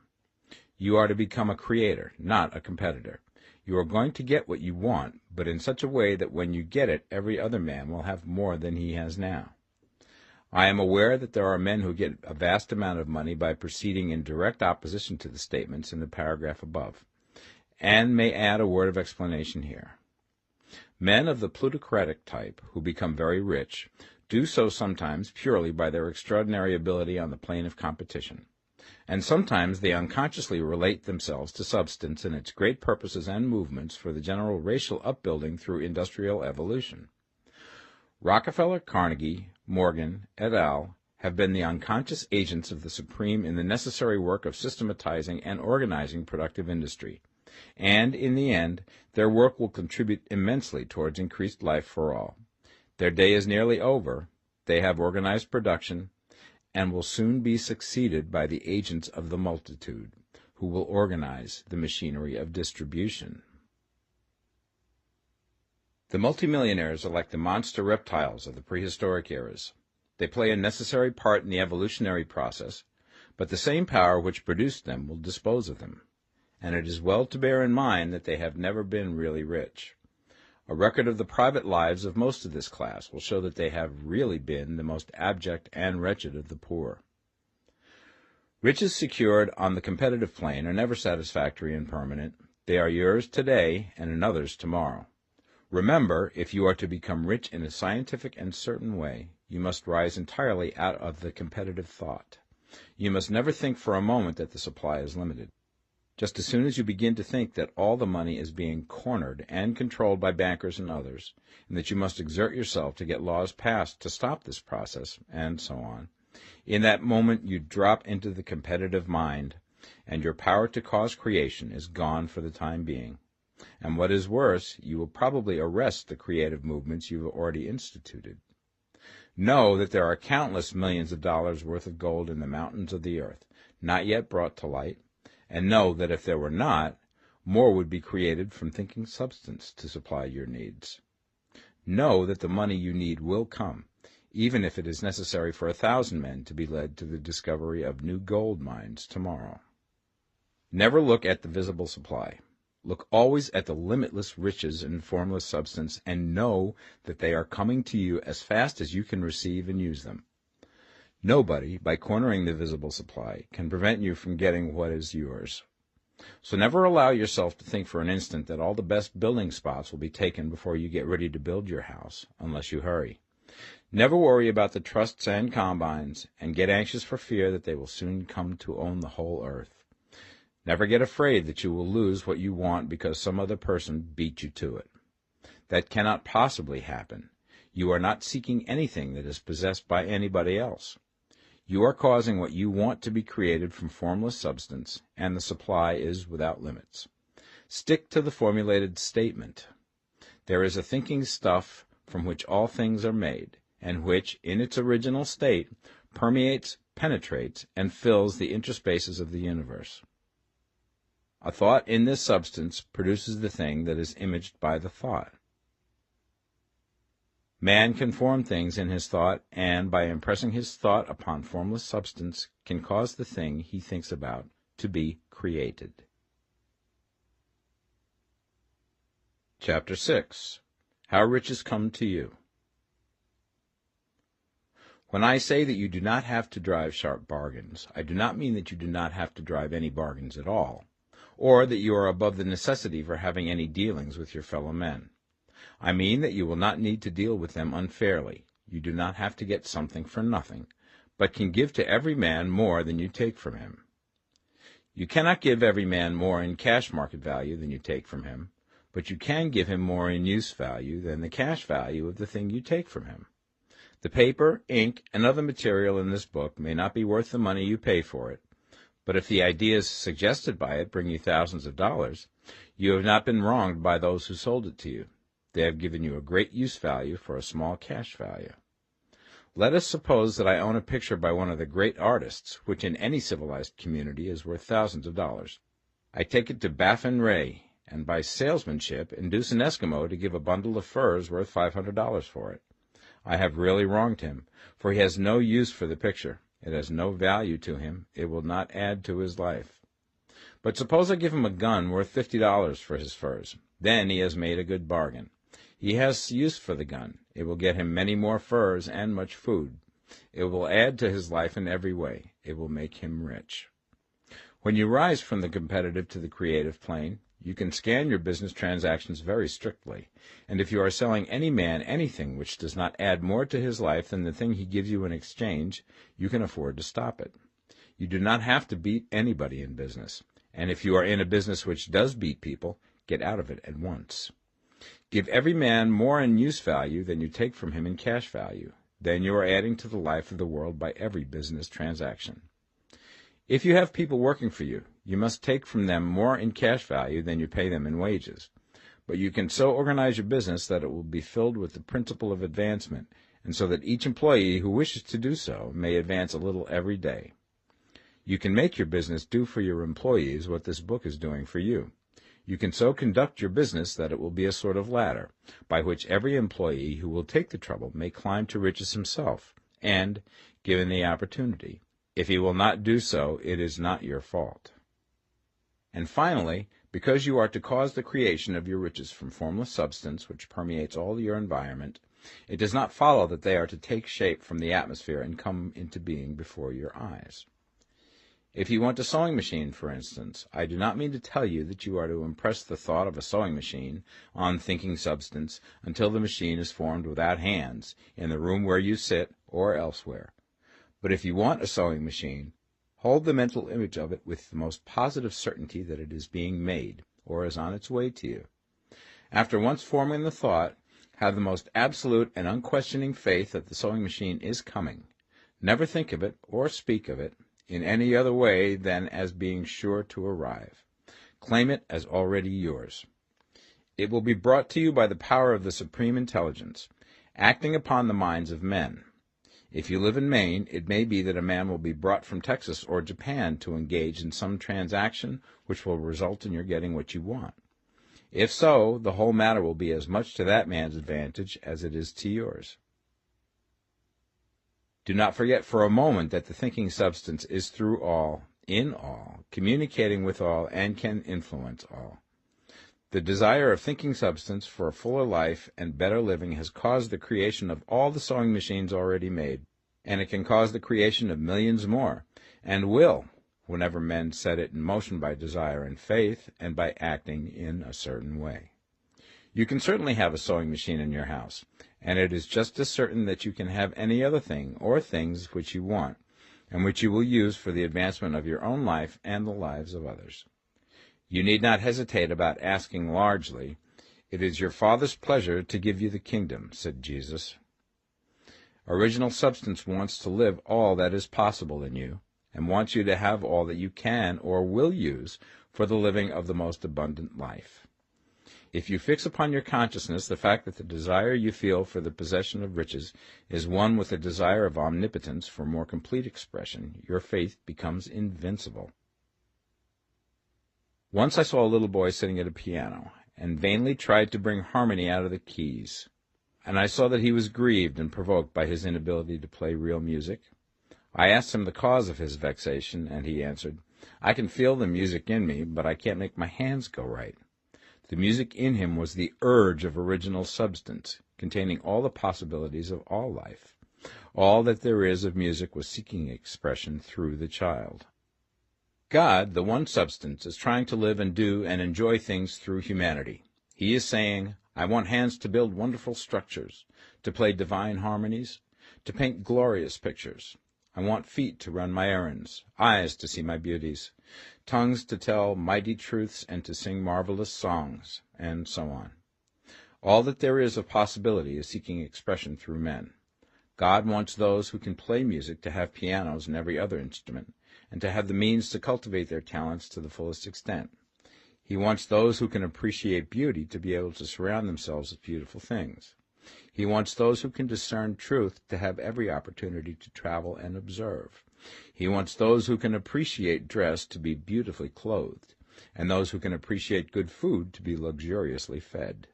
You are to become a creator, not a competitor. You are going to get what you want, but in such a way that when you get it, every other man will have more than he has now. I am aware that there are men who get a vast amount of money by proceeding in direct opposition to the statements in the paragraph above, and may add a word of explanation here. Men of the plutocratic type, who become very rich, do so sometimes purely by their extraordinary ability on the plane of competition, and sometimes they unconsciously relate themselves to substance and its great purposes and movements for the general racial upbuilding through industrial evolution. Rockefeller, Carnegie, Morgan, et al. Have been the unconscious agents of the supreme in the necessary work of systematizing and organizing productive industry, and, in the end, their work will contribute immensely towards increased life for all. Their day is nearly over, they have organized production, and will soon be succeeded by the agents of the multitude, who will organize the machinery of distribution. The multimillionaires are like the monster reptiles of the prehistoric eras. They play a necessary part in the evolutionary process, but the same power which produced them will dispose of them, and it is well to bear in mind that they have never been really rich. A record of the private lives of most of this class will show that they have really been the most abject and wretched of the poor. Riches secured on the competitive plane are never satisfactory and permanent. They are yours today and another's tomorrow. Remember, if you are to become rich in a scientific and certain way, you must rise entirely out of the competitive thought. You must never think for a moment that the supply is limited. Just as soon as you begin to think that all the money is being cornered and controlled by bankers and others, and that you must exert yourself to get laws passed to stop this process, and so on, in that moment you drop into the competitive mind, and your power to cause creation is gone for the time being. And what is worse, you will probably arrest the creative movements you have already instituted. Know that there are countless millions of dollars worth of gold in the mountains of the earth, not yet brought to light, and know that if there were not, more would be created from thinking substance to supply your needs. Know that the money you need will come, even if it is necessary for 1,000 men to be led to the discovery of new gold mines tomorrow. Never look at the visible supply. Look always at the limitless riches in formless substance, and know that they are coming to you as fast as you can receive and use them. Nobody, by cornering the visible supply, can prevent you from getting what is yours. So never allow yourself to think for an instant that all the best building spots will be taken before you get ready to build your house, unless you hurry. Never worry about the trusts and combines, and get anxious for fear that they will soon come to own the whole earth. Never get afraid that you will lose what you want because some other person beat you to it. That cannot possibly happen. You are not seeking anything that is possessed by anybody else. You are causing what you want to be created from formless substance, and the supply is without limits. Stick to the formulated statement. There is a thinking stuff from which all things are made, and which, in its original state, permeates, penetrates, and fills the interspaces of the universe. A thought in this substance produces the thing that is imaged by the thought. Man can form things in his thought, and by impressing his thought upon formless substance, can cause the thing he thinks about to be created. Chapter 6. How Riches Come to You. When I say that you do not have to drive sharp bargains, I do not mean that you do not have to drive any bargains at all, or that you are above the necessity for having any dealings with your fellow men. I mean that you will not need to deal with them unfairly. You do not have to get something for nothing, but can give to every man more than you take from him. You cannot give every man more in cash market value than you take from him, but you can give him more in use value than the cash value of the thing you take from him. The paper, ink, and other material in this book may not be worth the money you pay for it, but if the ideas suggested by it bring you thousands of dollars, you have not been wronged by those who sold it to you. They have given you a great use value for a small cash value. Let us suppose that I own a picture by one of the great artists, which in any civilized community is worth thousands of dollars. I take it to Baffin Ray, and by salesmanship induce an Eskimo to give a bundle of furs worth $500 for it. I have really wronged him, for he has no use for the picture. It has no value to him. It will not add to his life. But suppose I give him a gun worth $50 for his furs. Then he has made a good bargain. He has use for the gun. It will get him many more furs and much food. It will add to his life in every way. It will make him rich. When you rise from the competitive to the creative plane, you can scan your business transactions very strictly, and if you are selling any man anything which does not add more to his life than the thing he gives you in exchange, you can afford to stop it. You do not have to beat anybody in business, and if you are in a business which does beat people, get out of it at once. Give every man more in use value than you take from him in cash value. Then you are adding to the life of the world by every business transaction. If you have people working for you, you must take from them more in cash value than you pay them in wages. But you can so organize your business that it will be filled with the principle of advancement, and so that each employee who wishes to do so may advance a little every day. You can make your business do for your employees what this book is doing for you. You can so conduct your business that it will be a sort of ladder, by which every employee who will take the trouble may climb to riches himself, and, given the opportunity, if he will not do so, it is not your fault. And finally, because you are to cause the creation of your riches from formless substance which permeates all your environment, it does not follow that they are to take shape from the atmosphere and come into being before your eyes. If you want a sewing machine, for instance, I do not mean to tell you that you are to impress the thought of a sewing machine on thinking substance until the machine is formed without hands, in the room where you sit or elsewhere. But if you want a sewing machine, hold the mental image of it with the most positive certainty that it is being made, or is on its way to you. After once forming the thought, have the most absolute and unquestioning faith that the sewing machine is coming. Never think of it, or speak of it, in any other way than as being sure to arrive. Claim it as already yours. It will be brought to you by the power of the Supreme Intelligence, acting upon the minds of men. If you live in Maine, it may be that a man will be brought from Texas or Japan to engage in some transaction which will result in your getting what you want. If so, the whole matter will be as much to that man's advantage as it is to yours. Do not forget for a moment that the thinking substance is through all, in all, communicating with all, and can influence all. The desire of thinking substance for a fuller life and better living has caused the creation of all the sewing machines already made, and it can cause the creation of millions more, and will, whenever men set it in motion by desire and faith, and by acting in a certain way. You can certainly have a sewing machine in your house, and it is just as certain that you can have any other thing or things which you want, and which you will use for the advancement of your own life and the lives of others. You need not hesitate about asking largely. It is your Father's pleasure to give you the kingdom, said Jesus. Original substance wants to live all that is possible in you, and wants you to have all that you can or will use for the living of the most abundant life. If you fix upon your consciousness the fact that the desire you feel for the possession of riches is one with the desire of omnipotence for more complete expression, your faith becomes invincible. Once I saw a little boy sitting at a piano, and vainly tried to bring harmony out of the keys, and I saw that he was grieved and provoked by his inability to play real music. I asked him the cause of his vexation, and he answered, "I can feel the music in me, but I can't make my hands go right." The music in him was the urge of original substance, containing all the possibilities of all life. All that there is of music was seeking expression through the child. God, the one substance, is trying to live and do and enjoy things through humanity. He is saying, I want hands to build wonderful structures, to play divine harmonies, to paint glorious pictures. I want feet to run my errands, eyes to see my beauties, tongues to tell mighty truths and to sing marvelous songs, and so on. All that there is of possibility is seeking expression through men. God wants those who can play music to have pianos and every other instrument, and to have the means to cultivate their talents to the fullest extent. He wants those who can appreciate beauty to be able to surround themselves with beautiful things. He wants those who can discern truth to have every opportunity to travel and observe. He wants those who can appreciate dress to be beautifully clothed, and those who can appreciate good food to be luxuriously fed.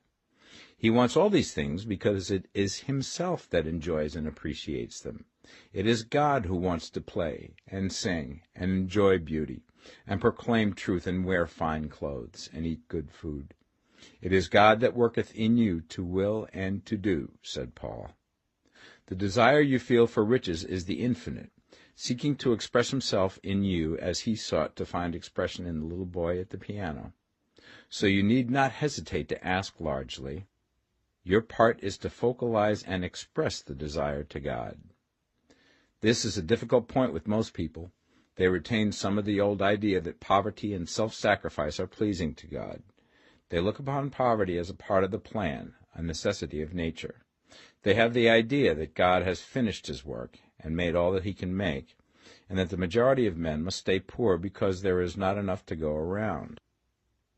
He wants all these things because it is himself that enjoys and appreciates them. It is God who wants to play and sing and enjoy beauty and proclaim truth and wear fine clothes and eat good food. It is God that worketh in you to will and to do, said Paul. The desire you feel for riches is the infinite, seeking to express himself in you as he sought to find expression in the little boy at the piano. So you need not hesitate to ask largely. Your part is to focalize and express the desire to God. This is a difficult point with most people. They retain some of the old idea that poverty and self-sacrifice are pleasing to God. They look upon poverty as a part of the plan, a necessity of nature. They have the idea that God has finished his work and made all that he can make, and that the majority of men must stay poor because there is not enough to go around.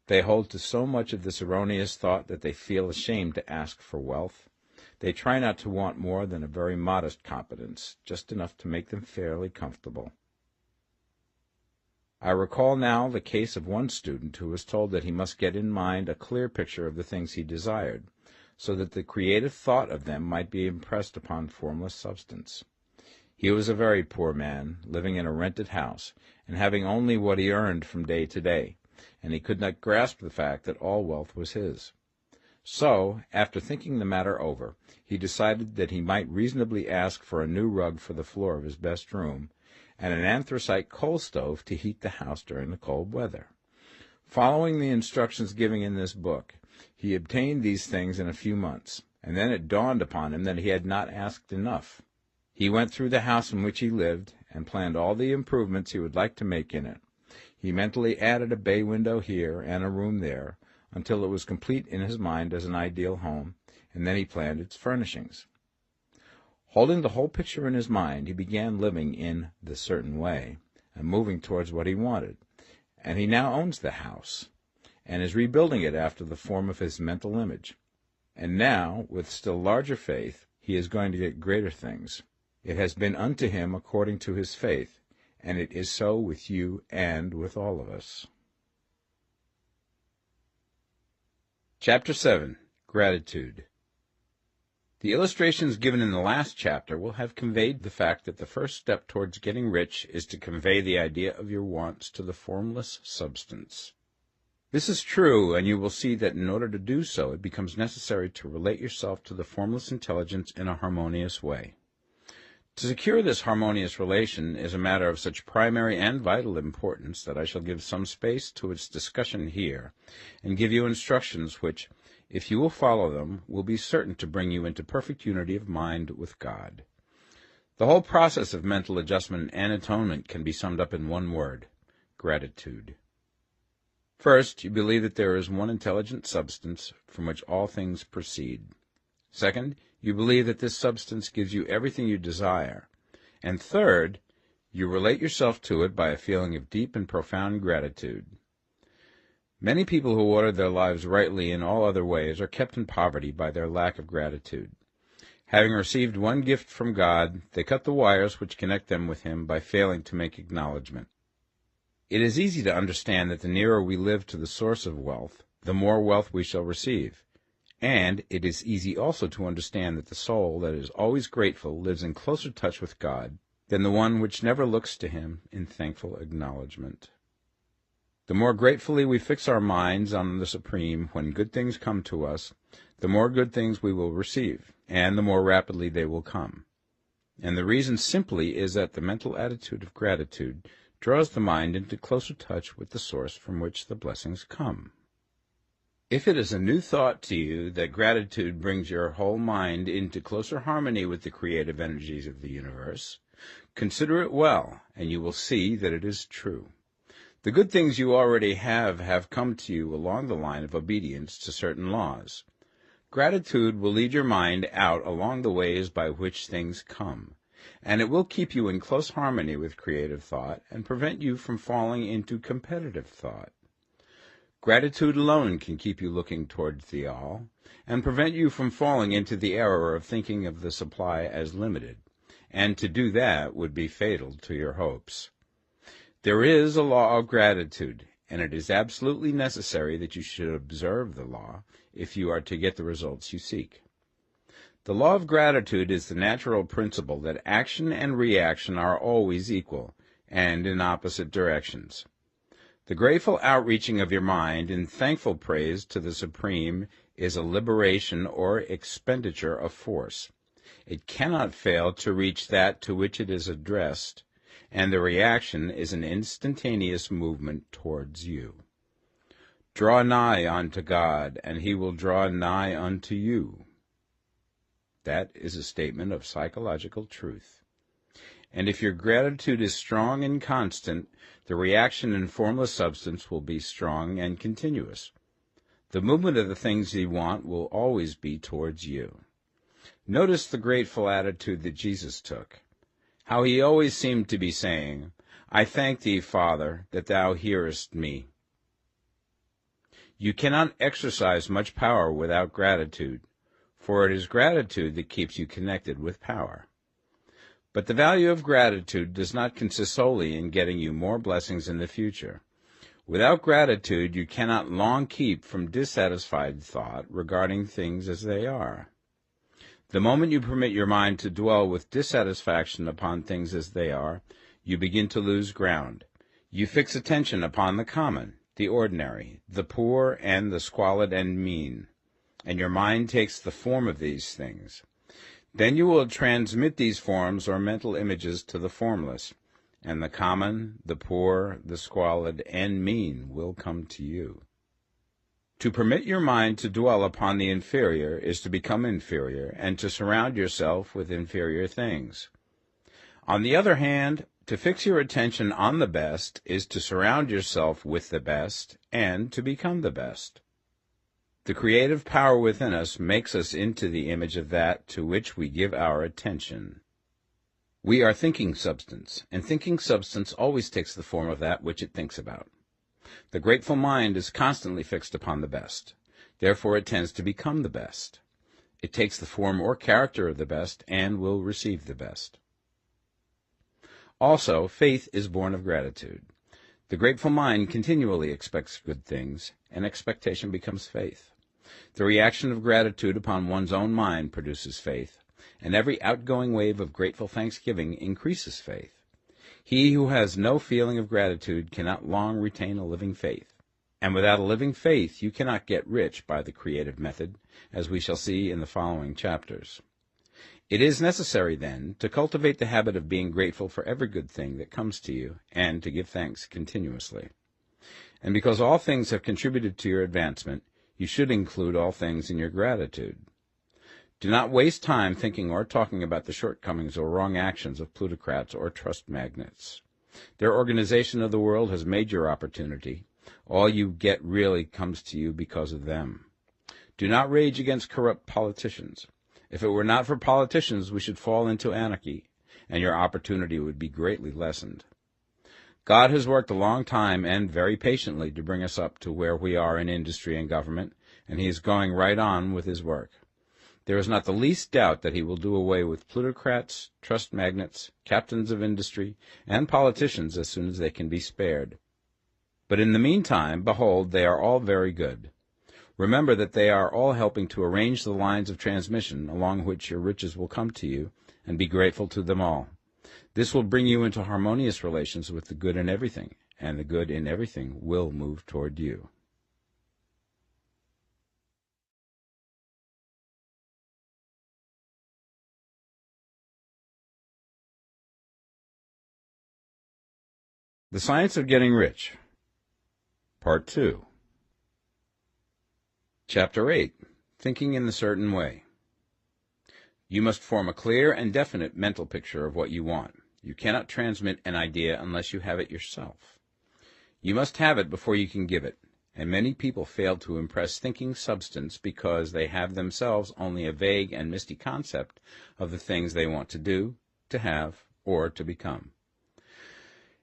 They hold to so much of this erroneous thought that they feel ashamed to ask for wealth. They try not to want more than a very modest competence, just enough to make them fairly comfortable. I recall now the case of one student who was told that he must get in mind a clear picture of the things he desired, so that the creative thought of them might be impressed upon formless substance. He was a very poor man, living in a rented house, and having only what he earned from day to day, and he could not grasp the fact that all wealth was his. So, after thinking the matter over, he decided that he might reasonably ask for a new rug for the floor of his best room, and an anthracite coal stove to heat the house during the cold weather. Following the instructions given in this book, he obtained these things in a few months, and then it dawned upon him that he had not asked enough. He went through the house in which he lived, and planned all the improvements he would like to make in it. He mentally added a bay window here and a room there, until it was complete in his mind as an ideal home, and then he planned its furnishings. Holding the whole picture in his mind, he began living in the certain way, and moving towards what he wanted, and he now owns the house, and is rebuilding it after the form of his mental image. And now, with still larger faith, he is going to get greater things. It has been unto him according to his faith, and it is so with you and with all of us. Chapter 7. Gratitude. The illustrations given in the last chapter will have conveyed the fact that the first step towards getting rich is to convey the idea of your wants to the formless substance. This is true, and you will see that in order to do so, it becomes necessary to relate yourself to the formless intelligence in a harmonious way. To secure this harmonious relation is a matter of such primary and vital importance that I shall give some space to its discussion here, and give you instructions which, if you will follow them, will be certain to bring you into perfect unity of mind with God. The whole process of mental adjustment and atonement can be summed up in one word: gratitude. First, you believe that there is one intelligent substance from which all things proceed. Second, you believe that this substance gives you everything you desire. And third, you relate yourself to it by a feeling of deep and profound gratitude. Many people who order their lives rightly in all other ways are kept in poverty by their lack of gratitude. Having received one gift from God, they cut the wires which connect them with him by failing to make acknowledgment. It is easy to understand that the nearer we live to the source of wealth, the more wealth we shall receive. And it is easy also to understand that the soul that is always grateful lives in closer touch with God than the one which never looks to him in thankful acknowledgment. The more gratefully we fix our minds on the Supreme when good things come to us, the more good things we will receive, and the more rapidly they will come. And the reason simply is that the mental attitude of gratitude draws the mind into closer touch with the source from which the blessings come. If it is a new thought to you that gratitude brings your whole mind into closer harmony with the creative energies of the universe, Consider it well, and you will see that it is true. The good things you already have come to you along the line of obedience to certain laws. Gratitude will lead your mind out along the ways by which things come, and it will keep you in close harmony with creative thought and prevent you from falling into competitive thought. Gratitude alone can keep you looking towards the all, and prevent you from falling into the error of thinking of the supply as limited, and to do that would be fatal to your hopes. There is a law of gratitude, and it is absolutely necessary that you should observe the law if you are to get the results you seek. The law of gratitude is the natural principle that action and reaction are always equal, and in opposite directions. The grateful outreaching of your mind in thankful praise to the Supreme is a liberation or expenditure of force. It cannot fail to reach that to which it is addressed, and the reaction is an instantaneous movement towards you. Draw nigh unto God, and he will draw nigh unto you. That is a statement of psychological truth. And if your gratitude is strong and constant, the reaction in formless substance will be strong and continuous. The movement of the things you want will always be towards you. Notice the grateful attitude that Jesus took, how he always seemed to be saying, I thank thee, Father, that thou hearest me. You cannot exercise much power without gratitude, for it is gratitude that keeps you connected with power. But the value of gratitude does not consist solely in getting you more blessings in the future. Without gratitude, you cannot long keep from dissatisfied thought regarding things as they are. The moment you permit your mind to dwell with dissatisfaction upon things as they are, you begin to lose ground. You fix attention upon the common, the ordinary, the poor, and the squalid and mean, and your mind takes the form of these things. Then you will transmit these forms or mental images to the formless, and the common, the poor, the squalid, and mean will come to you. To permit your mind to dwell upon the inferior is to become inferior, and to surround yourself with inferior things. On the other hand, to fix your attention on the best is to surround yourself with the best, and to become the best. The creative power within us makes us into the image of that to which we give our attention. We are thinking substance, and thinking substance always takes the form of that which it thinks about. The grateful mind is constantly fixed upon the best. Therefore it tends to become the best. It takes the form or character of the best and will receive the best. Also, faith is born of gratitude. The grateful mind continually expects good things, and expectation becomes faith. The reaction of gratitude upon one's own mind produces faith, and every outgoing wave of grateful thanksgiving increases faith. He who has no feeling of gratitude cannot long retain a living faith, and without a living faith you cannot get rich by the creative method, as we shall see in the following chapters. It is necessary, then, to cultivate the habit of being grateful for every good thing that comes to you, and to give thanks continuously. And because all things have contributed to your advancement, you should include all things in your gratitude. Do not waste time thinking or talking about the shortcomings or wrong actions of plutocrats or trust magnates. Their organization of the world has made your opportunity. All you get really comes to you because of them. Do not rage against corrupt politicians. If it were not for politicians, we should fall into anarchy, and your opportunity would be greatly lessened. God has worked a long time and very patiently to bring us up to where we are in industry and government, and he is going right on with his work. There is not the least doubt that he will do away with plutocrats, trust magnates, captains of industry, and politicians as soon as they can be spared. But in the meantime, behold, they are all very good. Remember that they are all helping to arrange the lines of transmission along which your riches will come to you, and be grateful to them all. This will bring you into harmonious relations with the good in everything, and the good in everything will move toward you. The Science of Getting Rich, Part 2. Chapter 8. Thinking in the Certain Way. You must form a clear and definite mental picture of what you want. You cannot transmit an idea unless you have it yourself. You must have it before you can give it, and many people fail to impress thinking substance because they have themselves only a vague and misty concept of the things they want to do, to have, or to become.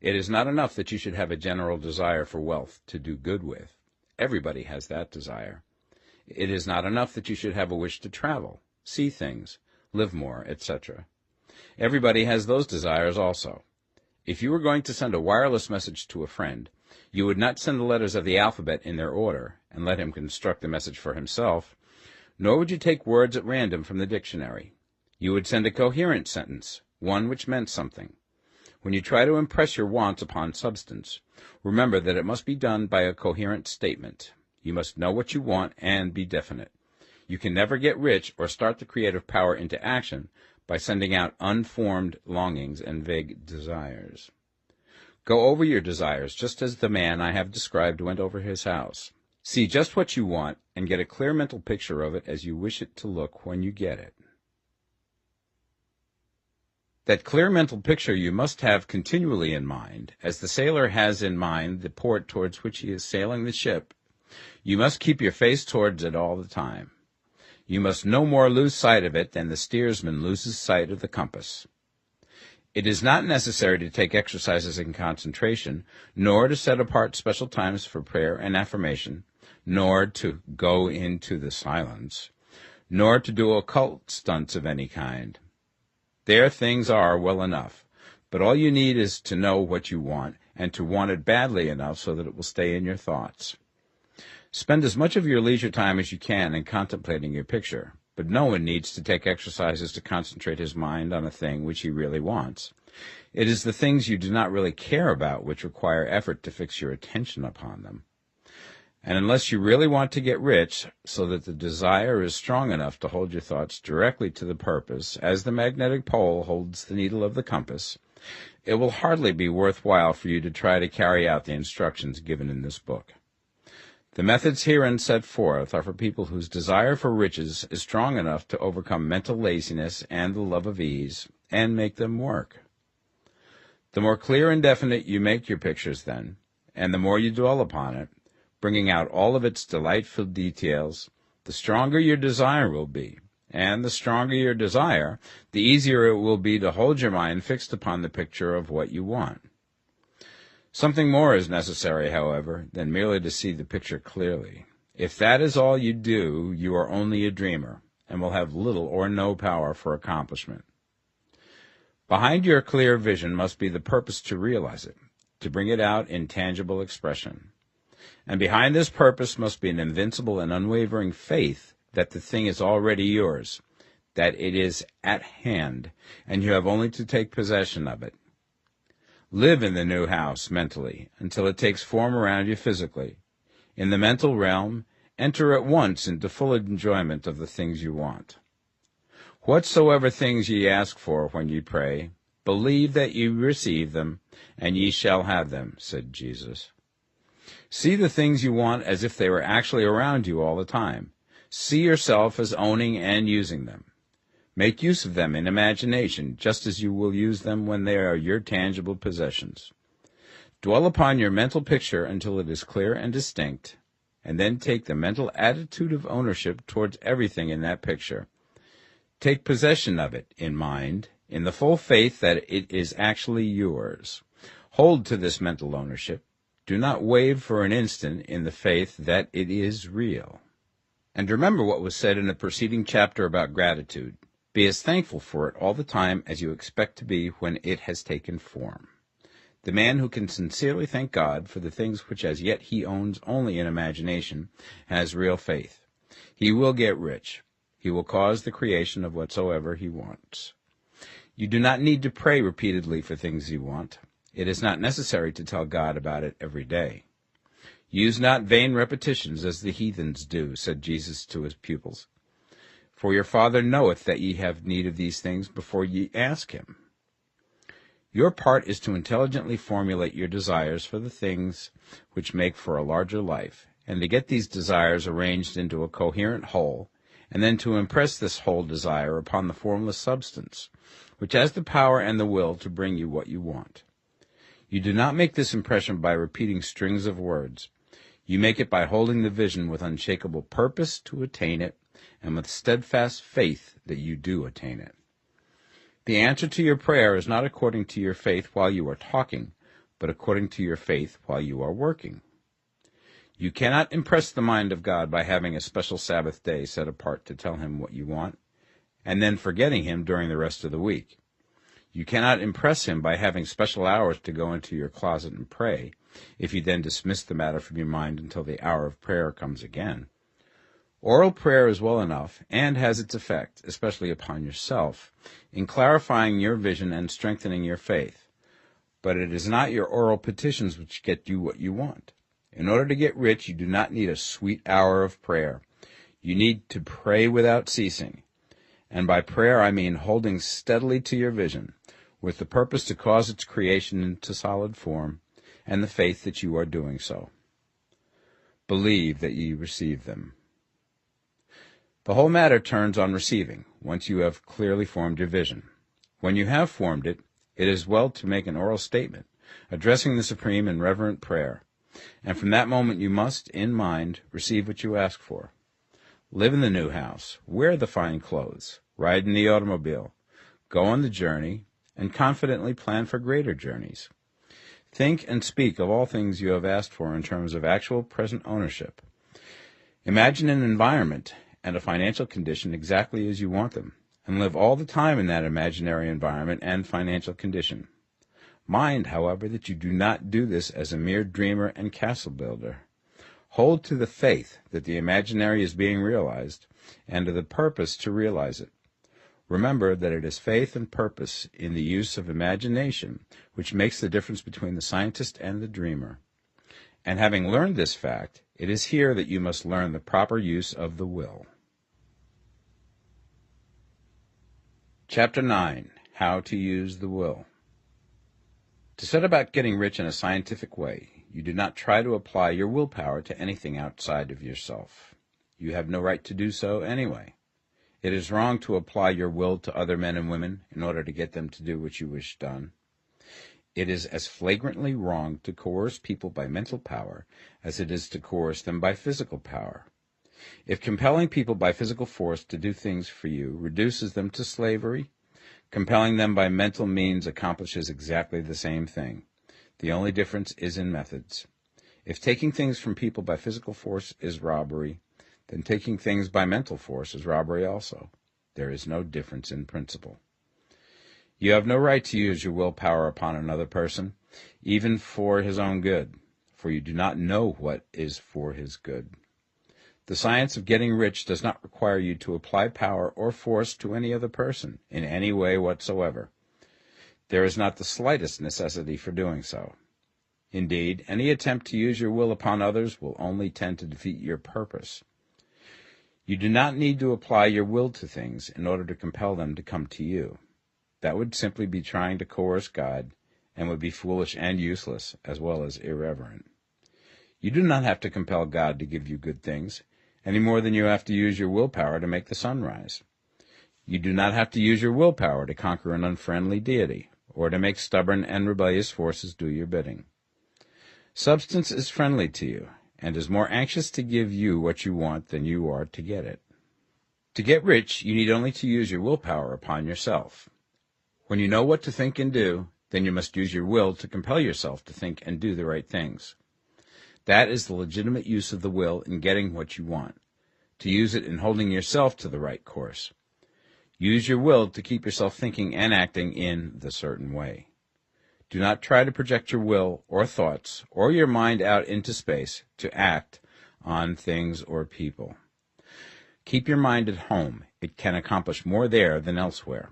It is not enough that you should have a general desire for wealth to do good with. Everybody has that desire. It is not enough that you should have a wish to travel, see things, live more, etc. Everybody has those desires also. If you were going to send a wireless message to a friend, you would not send the letters of the alphabet in their order and let him construct the message for himself, nor would you take words at random from the dictionary. You would send a coherent sentence, one which meant something. When you try to impress your wants upon substance, remember that it must be done by a coherent statement. You must know what you want and be definite. You can never get rich or start the creative power into action by sending out unformed longings and vague desires. Go over your desires just as the man I have described went over his house. See just what you want and get a clear mental picture of it as you wish it to look when you get it. That clear mental picture you must have continually in mind, as the sailor has in mind the port towards which he is sailing the ship. You must keep your face towards it all the time. You must no more lose sight of it than the steersman loses sight of the compass. It is not necessary to take exercises in concentration, nor to set apart special times for prayer and affirmation, nor to go into the silence, nor to do occult stunts of any kind. There things are well enough, but all you need is to know what you want, and to want it badly enough so that it will stay in your thoughts. Spend as much of your leisure time as you can in contemplating your picture, but no one needs to take exercises to concentrate his mind on a thing which he really wants. It is the things you do not really care about which require effort to fix your attention upon them. And unless you really want to get rich, so that the desire is strong enough to hold your thoughts directly to the purpose, as the magnetic pole holds the needle of the compass, it will hardly be worthwhile for you to try to carry out the instructions given in this book. The methods herein set forth are for people whose desire for riches is strong enough to overcome mental laziness and the love of ease, and make them work. The more clear and definite you make your pictures then, and the more you dwell upon it, bringing out all of its delightful details, the stronger your desire will be, and the stronger your desire, the easier it will be to hold your mind fixed upon the picture of what you want. Something more is necessary, however, than merely to see the picture clearly. If that is all you do, you are only a dreamer, and will have little or no power for accomplishment. Behind your clear vision must be the purpose to realize it, to bring it out in tangible expression. And behind this purpose must be an invincible and unwavering faith that the thing is already yours, that it is at hand, and you have only to take possession of it. Live in the new house mentally until it takes form around you physically. In the mental realm, enter at once into full enjoyment of the things you want. Whatsoever things ye ask for when ye pray, believe that ye receive them, and ye shall have them, said Jesus. See the things you want as if they were actually around you all the time. See yourself as owning and using them. Make use of them in imagination, just as you will use them when they are your tangible possessions. Dwell upon your mental picture until it is clear and distinct, and then take the mental attitude of ownership towards everything in that picture. Take possession of it in mind, in the full faith that it is actually yours. Hold to this mental ownership. Do not waver for an instant in the faith that it is real. And remember what was said in the preceding chapter about gratitude. Be as thankful for it all the time as you expect to be when it has taken form. The man who can sincerely thank God for the things which as yet he owns only in imagination has real faith. He will get rich. He will cause the creation of whatsoever he wants. You do not need to pray repeatedly for things you want. It is not necessary to tell God about it every day. Use not vain repetitions as the heathens do, said Jesus to his pupils. For your Father knoweth that ye have need of these things before ye ask him. Your part is to intelligently formulate your desires for the things which make for a larger life, and to get these desires arranged into a coherent whole, and then to impress this whole desire upon the formless substance, which has the power and the will to bring you what you want. You do not make this impression by repeating strings of words. You make it by holding the vision with unshakable purpose to attain it, and with steadfast faith that you do attain it. The answer to your prayer is not according to your faith while you are talking, but according to your faith while you are working. You cannot impress the mind of God by having a special Sabbath day set apart to tell him what you want, and then forgetting him during the rest of the week. You cannot impress him by having special hours to go into your closet and pray, if you then dismiss the matter from your mind until the hour of prayer comes again. Oral prayer is well enough, and has its effect, especially upon yourself, in clarifying your vision and strengthening your faith. But it is not your oral petitions which get you what you want. In order to get rich, you do not need a sweet hour of prayer. You need to pray without ceasing. And by prayer I mean holding steadily to your vision, with the purpose to cause its creation into solid form, and the faith that you are doing so. Believe that ye receive them. The whole matter turns on receiving, once you have clearly formed your vision. When you have formed it, it is well to make an oral statement, addressing the Supreme in reverent prayer, and from that moment you must, in mind, receive what you ask for. Live in the new house, wear the fine clothes, ride in the automobile, go on the journey, and confidently plan for greater journeys. Think and speak of all things you have asked for in terms of actual present ownership. Imagine an environment and a financial condition exactly as you want them, and live all the time in that imaginary environment and financial condition. Mind, however, that you do not do this as a mere dreamer and castle builder. Hold to the faith that the imaginary is being realized, and to the purpose to realize it. Remember that it is faith and purpose in the use of imagination which makes the difference between the scientist and the dreamer. And having learned this fact, it is here that you must learn the proper use of the will. Chapter 9. How to use the will. To set about getting rich in a scientific way, you do not try to apply your willpower to anything outside of yourself. You have no right to do so anyway. It is wrong to apply your will to other men and women in order to get them to do what you wish done. It is as flagrantly wrong to coerce people by mental power as it is to coerce them by physical power. If compelling people by physical force to do things for you reduces them to slavery, compelling them by mental means accomplishes exactly the same thing. The only difference is in methods. If taking things from people by physical force is robbery, then taking things by mental force is robbery also. There is no difference in principle. You have no right to use your willpower upon another person, even for his own good, for you do not know what is for his good. The science of getting rich does not require you to apply power or force to any other person in any way whatsoever. There is not the slightest necessity for doing so. Indeed, any attempt to use your will upon others will only tend to defeat your purpose. You do not need to apply your will to things in order to compel them to come to you. That would simply be trying to coerce God, and would be foolish and useless, as well as irreverent. You do not have to compel God to give you good things, any more than you have to use your willpower to make the sun rise. You do not have to use your willpower to conquer an unfriendly deity, or to make stubborn and rebellious forces do your bidding. Substance is friendly to you, and is more anxious to give you what you want than you are to get it. To get rich, you need only to use your willpower upon yourself. When you know what to think and do, then you must use your will to compel yourself to think and do the right things. That is the legitimate use of the will in getting what you want, to use it in holding yourself to the right course. Use your will to keep yourself thinking and acting in the certain way. Do not try to project your will or thoughts or your mind out into space to act on things or people. Keep your mind at home. It can accomplish more there than elsewhere.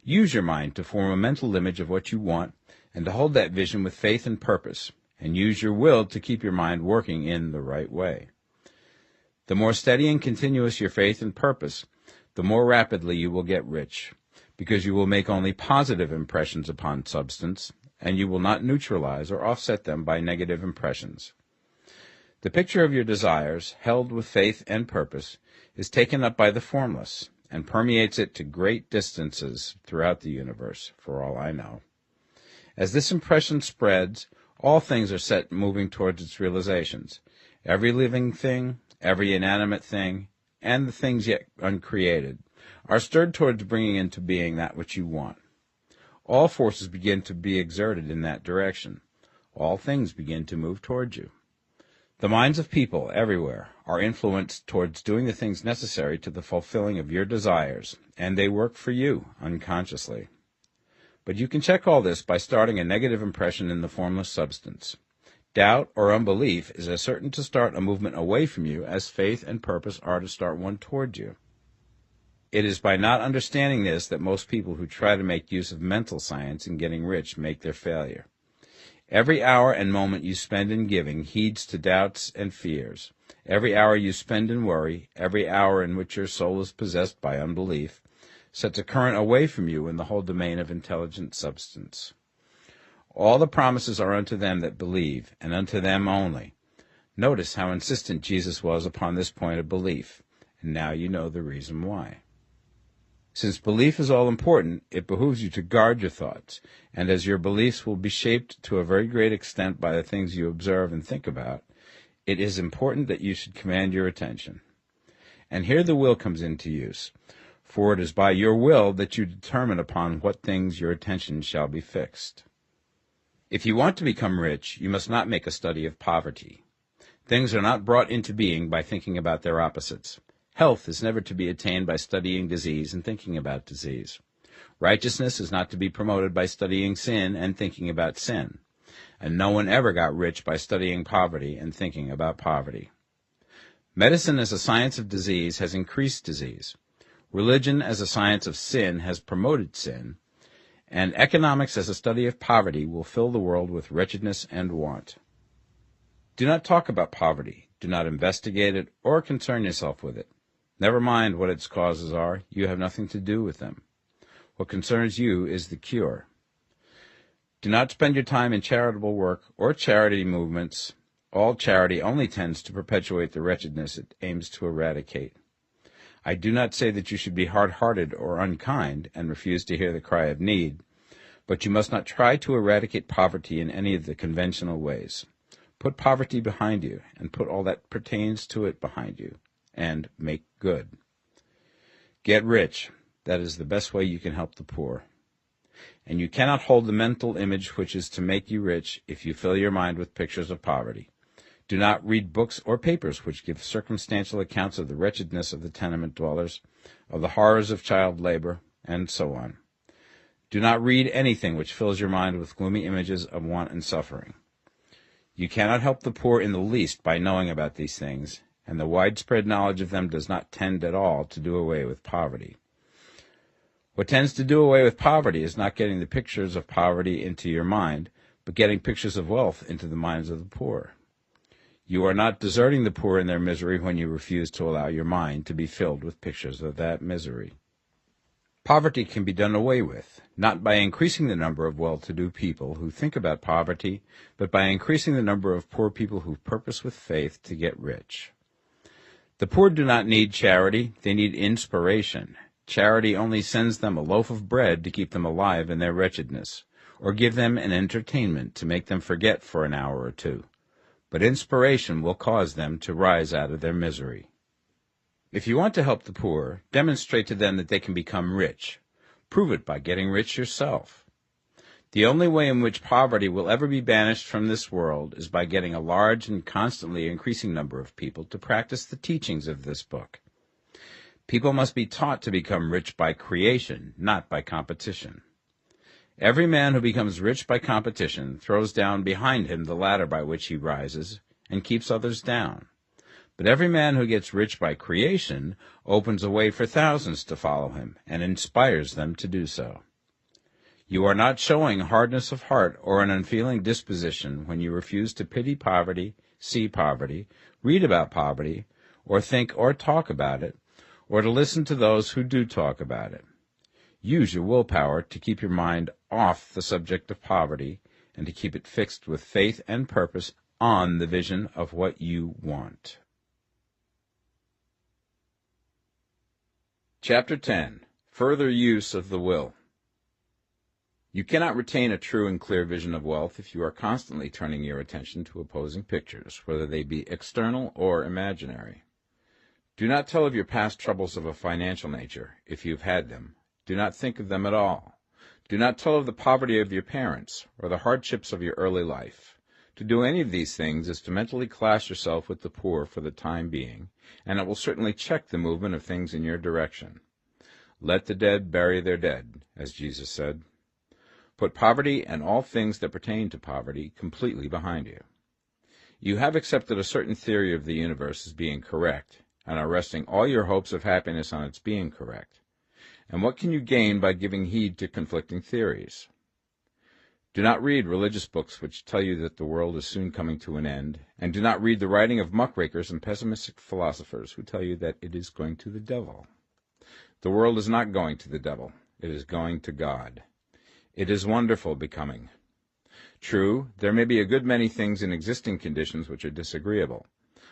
Use your mind to form a mental image of what you want and to hold that vision with faith and purpose, and use your will to keep your mind working in the right way. The more steady and continuous your faith and purpose, the more rapidly you will get rich, because you will make only positive impressions upon substance, and you will not neutralize or offset them by negative impressions. The picture of your desires, held with faith and purpose, is taken up by the formless and permeates it to great distances throughout the universe, for all I know. As this impression spreads, all things are set moving towards its realizations. Every living thing, every inanimate thing, and the things yet uncreated, are stirred towards bringing into being that which you want. All forces begin to be exerted in that direction. All things begin to move towards you. The minds of people everywhere are influenced towards doing the things necessary to the fulfilling of your desires, and they work for you unconsciously. But you can check all this by starting a negative impression in the formless substance. Doubt or unbelief is as certain to start a movement away from you as faith and purpose are to start one toward you. It is by not understanding this that most people who try to make use of mental science in getting rich make their failure. Every hour and moment you spend in giving heeds to doubts and fears. Every hour you spend in worry, every hour in which your soul is possessed by unbelief, sets a current away from you in the whole domain of intelligent substance. All the promises are unto them that believe, and unto them only. Notice how insistent Jesus was upon this point of belief, and now you know the reason why. Since belief is all important, it behooves you to guard your thoughts, and as your beliefs will be shaped to a very great extent by the things you observe and think about, it is important that you should command your attention. And here the will comes into use, for it is by your will that you determine upon what things your attention shall be fixed. If you want to become rich, you must not make a study of poverty. Things are not brought into being by thinking about their opposites. Health is never to be attained by studying disease and thinking about disease. Righteousness is not to be promoted by studying sin and thinking about sin. And no one ever got rich by studying poverty and thinking about poverty. Medicine as a science of disease has increased disease. Religion as a science of sin has promoted sin. And economics as a study of poverty will fill the world with wretchedness and want. Do not talk about poverty. Do not investigate it or concern yourself with it. Never mind what its causes are. You have nothing to do with them. What concerns you is the cure. Do not spend your time in charitable work or charity movements. All charity only tends to perpetuate the wretchedness it aims to eradicate. I do not say that you should be hard-hearted or unkind and refuse to hear the cry of need, but you must not try to eradicate poverty in any of the conventional ways. Put poverty behind you, and put all that pertains to it behind you, and make good. Get rich. That is the best way you can help the poor. And you cannot hold the mental image which is to make you rich if you fill your mind with pictures of poverty. Do not read books or papers which give circumstantial accounts of the wretchedness of the tenement dwellers, of the horrors of child labor, and so on. Do not read anything which fills your mind with gloomy images of want and suffering. You cannot help the poor in the least by knowing about these things, and the widespread knowledge of them does not tend at all to do away with poverty. What tends to do away with poverty is not getting the pictures of poverty into your mind, but getting pictures of wealth into the minds of the poor. You are not deserting the poor in their misery when you refuse to allow your mind to be filled with pictures of that misery. Poverty can be done away with, not by increasing the number of well-to-do people who think about poverty, but by increasing the number of poor people who purpose with faith to get rich. The poor do not need charity, they need inspiration. Charity only sends them a loaf of bread to keep them alive in their wretchedness, or give them an entertainment to make them forget for an hour or two. But inspiration will cause them to rise out of their misery. If you want to help the poor, demonstrate to them that they can become rich. Prove it by getting rich yourself. The only way in which poverty will ever be banished from this world is by getting a large and constantly increasing number of people to practice the teachings of this book. People must be taught to become rich by creation, not by competition. Every man who becomes rich by competition throws down behind him the ladder by which he rises and keeps others down. But every man who gets rich by creation opens a way for thousands to follow him and inspires them to do so. You are not showing hardness of heart or an unfeeling disposition when you refuse to pity poverty, see poverty, read about poverty, or think or talk about it, or to listen to those who do talk about it. Use your willpower to keep your mind off the subject of poverty and to keep it fixed with faith and purpose on the vision of what you want. Chapter 10. Further Use of the Will. You cannot retain a true and clear vision of wealth if you are constantly turning your attention to opposing pictures, whether they be external or imaginary. Do not tell of your past troubles of a financial nature, if you have had them. Do not think of them at all. Do not tell of the poverty of your parents, or the hardships of your early life. To do any of these things is to mentally class yourself with the poor for the time being, and it will certainly check the movement of things in your direction. Let the dead bury their dead, as Jesus said. Put poverty and all things that pertain to poverty completely behind you. You have accepted a certain theory of the universe as being correct, and are resting all your hopes of happiness on its being correct. And what can you gain by giving heed to conflicting theories? Do not read religious books which tell you that the world is soon coming to an end, and do not read the writing of muckrakers and pessimistic philosophers who tell you that it is going to the devil. The world is not going to the devil. It is going to God. It is wonderful becoming. True, there may be a good many things in existing conditions which are disagreeable,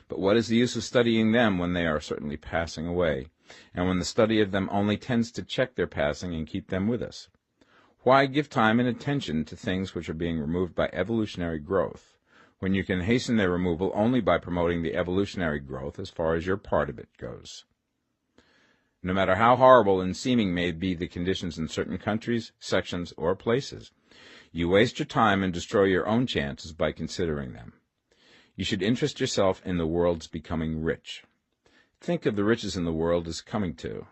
but what is the use of studying them when they are certainly passing away, and when the study of them only tends to check their passing and keep them with us? Why give time and attention to things which are being removed by evolutionary growth, when you can hasten their removal only by promoting the evolutionary growth as far as your part of it goes? No matter how horrible and seeming may be the conditions in certain countries, sections, or places, you waste your time and destroy your own chances by considering them. You should interest yourself in the world's becoming rich. Think of the riches in the world as coming to,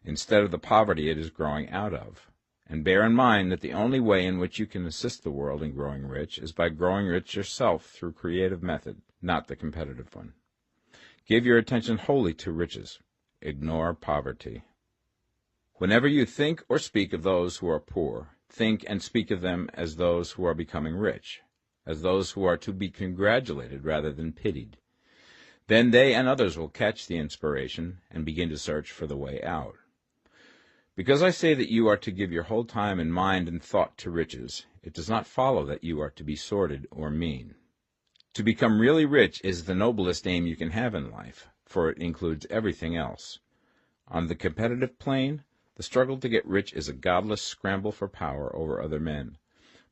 instead of the poverty it is growing out of, and bear in mind that the only way in which you can assist the world in growing rich is by growing rich yourself through creative method, not the competitive one. Give your attention wholly to riches. Ignore poverty. Whenever you think or speak of those who are poor, think and speak of them as those who are becoming rich, as those who are to be congratulated rather than pitied. Then they and others will catch the inspiration and begin to search for the way out. Because I say that you are to give your whole time and mind and thought to riches, it does not follow that you are to be sordid or mean. To become really rich is the noblest aim you can have in life, for it includes everything else. On the competitive plane, the struggle to get rich is a godless scramble for power over other men.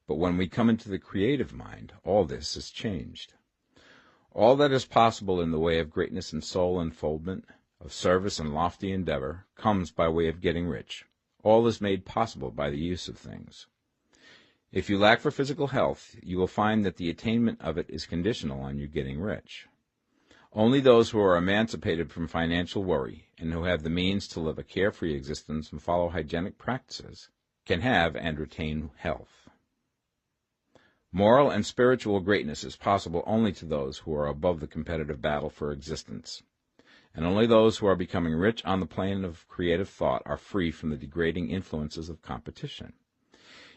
But when we come into the creative mind, all this is changed. All that is possible in the way of greatness and soul unfoldment, of service and lofty endeavor, comes by way of getting rich. All is made possible by the use of things. If you lack for physical health, you will find that the attainment of it is conditional on you getting rich. Only those who are emancipated from financial worry and who have the means to live a carefree existence and follow hygienic practices can have and retain health. Moral and spiritual greatness is possible only to those who are above the competitive battle for existence, and only those who are becoming rich on the plane of creative thought are free from the degrading influences of competition.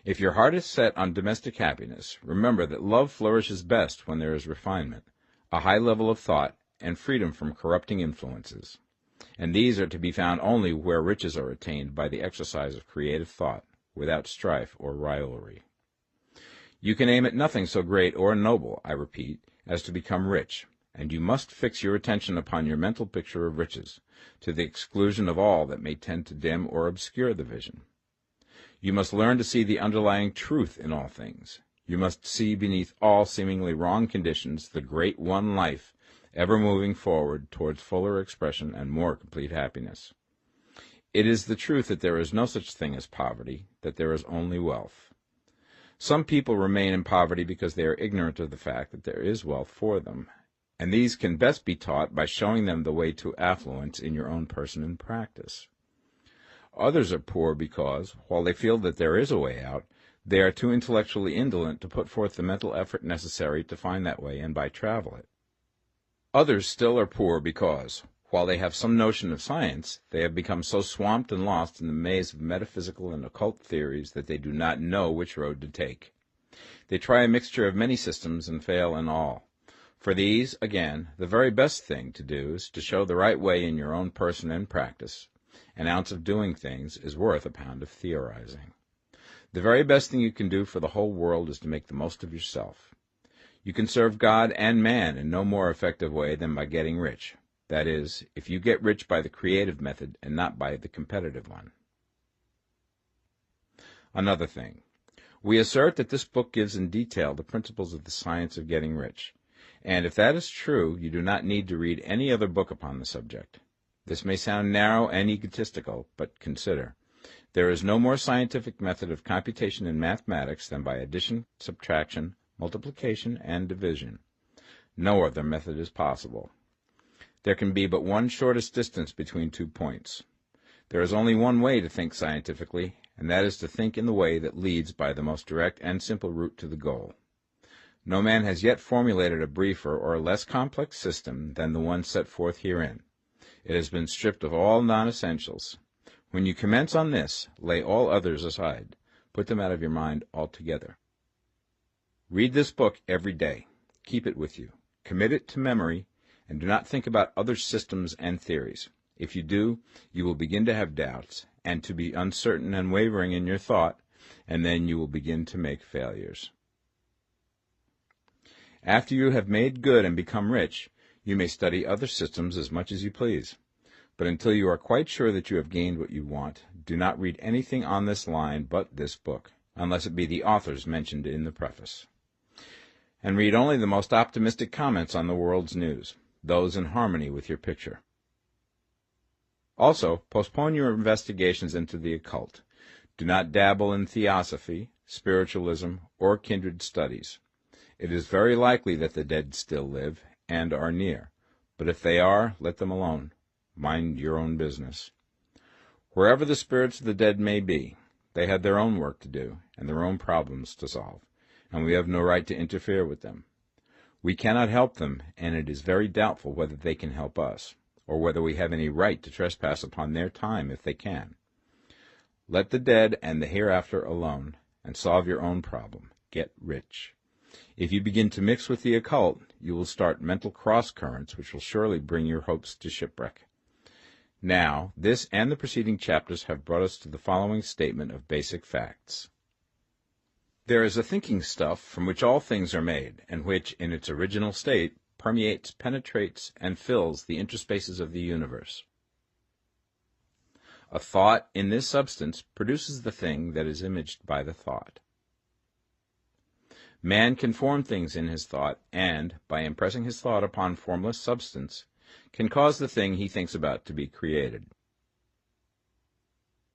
If your heart is set on domestic happiness, remember that love flourishes best when there is refinement, a high level of thought, and freedom from corrupting influences, and these are to be found only where riches are attained by the exercise of creative thought, without strife or rivalry. You can aim at nothing so great or noble, I repeat, as to become rich, and you must fix your attention upon your mental picture of riches, to the exclusion of all that may tend to dim or obscure the vision. You must learn to see the underlying truth in all things. You must see beneath all seemingly wrong conditions the great one life, ever moving forward towards fuller expression and more complete happiness. It is the truth that there is no such thing as poverty, that there is only wealth. Some people remain in poverty because they are ignorant of the fact that there is wealth for them, and these can best be taught by showing them the way to affluence in your own person and practice. Others are poor because, while they feel that there is a way out, they are too intellectually indolent to put forth the mental effort necessary to find that way and by travel it. Others still are poor because, while they have some notion of science, they have become so swamped and lost in the maze of metaphysical and occult theories that they do not know which road to take. They try a mixture of many systems and fail in all. For these, again, the very best thing to do is to show the right way in your own person and practice. An ounce of doing things is worth a pound of theorizing. The very best thing you can do for the whole world is to make the most of yourself. You can serve God and man in no more effective way than by getting rich. That is, if you get rich by the creative method and not by the competitive one. Another thing. We assert that this book gives in detail the principles of the science of getting rich. And if that is true, you do not need to read any other book upon the subject. This may sound narrow and egotistical, but consider. There is no more scientific method of computation in mathematics than by addition, subtraction, multiplication, and division. No other method is possible. There can be but one shortest distance between 2 points. There is only one way to think scientifically, and that is to think in the way that leads by the most direct and simple route to the goal. No man has yet formulated a briefer or less complex system than the one set forth herein. It has been stripped of all non-essentials. When you commence on this, lay all others aside. Put them out of your mind altogether. Read this book every day. Keep it with you. Commit it to memory, and do not think about other systems and theories. If you do, you will begin to have doubts, and to be uncertain and wavering in your thought, and then you will begin to make failures. After you have made good and become rich, you may study other systems as much as you please. But until you are quite sure that you have gained what you want, do not read anything on this line but this book, unless it be the authors mentioned in the preface. And read only the most optimistic comments on the world's news, those in harmony with your picture. Also, postpone your investigations into the occult. Do not dabble in theosophy, spiritualism, or kindred studies. It is very likely that the dead still live and are near, but if they are, let them alone. Mind your own business. Wherever the spirits of the dead may be, they have their own work to do and their own problems to solve, and we have no right to interfere with them. We cannot help them, and it is very doubtful whether they can help us, or whether we have any right to trespass upon their time if they can. Let the dead and the hereafter alone, and solve your own problem. Get rich. If you begin to mix with the occult, you will start mental cross-currents which will surely bring your hopes to shipwreck. Now, this and the preceding chapters have brought us to the following statement of basic facts. There is a thinking stuff from which all things are made, and which, in its original state, permeates, penetrates, and fills the interspaces of the universe. A thought in this substance produces the thing that is imaged by the thought. Man can form things in his thought, and, by impressing his thought upon formless substance, can cause the thing he thinks about to be created.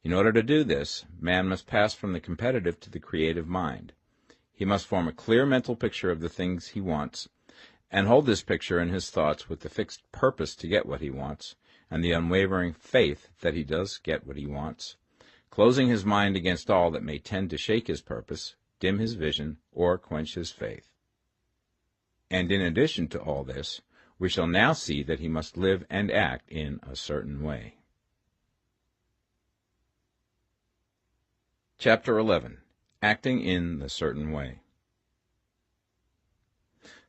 In order to do this, man must pass from the competitive to the creative mind. He must form a clear mental picture of the things he wants, and hold this picture in his thoughts with the fixed purpose to get what he wants, and the unwavering faith that he does get what he wants, closing his mind against all that may tend to shake his purpose, dim his vision, or quench his faith. And in addition to all this, we shall now see that he must live and act in a certain way. Chapter 11. Acting in the Certain Way.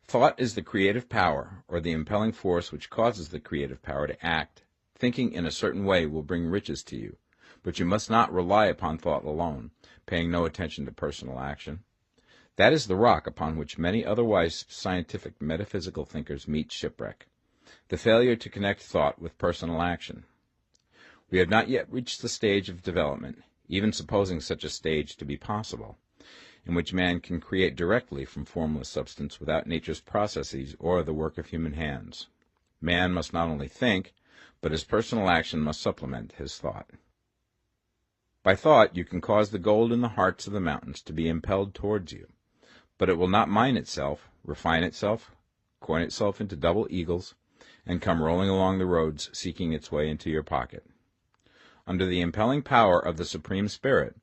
Thought is the creative power, or the impelling force which causes the creative power to act. Thinking in a certain way will bring riches to you, but you must not rely upon thought alone, paying no attention to personal action. That is the rock upon which many otherwise scientific metaphysical thinkers meet shipwreck, the failure to connect thought with personal action. We have not yet reached the stage of development, even supposing such a stage to be possible, in which man can create directly from formless substance without nature's processes or the work of human hands. Man must not only think, but his personal action must supplement his thought. By thought you can cause the gold in the hearts of the mountains to be impelled towards you, but it will not mine itself, refine itself, coin itself into double eagles, and come rolling along the roads seeking its way into your pocket. Under the impelling power of the Supreme Spirit,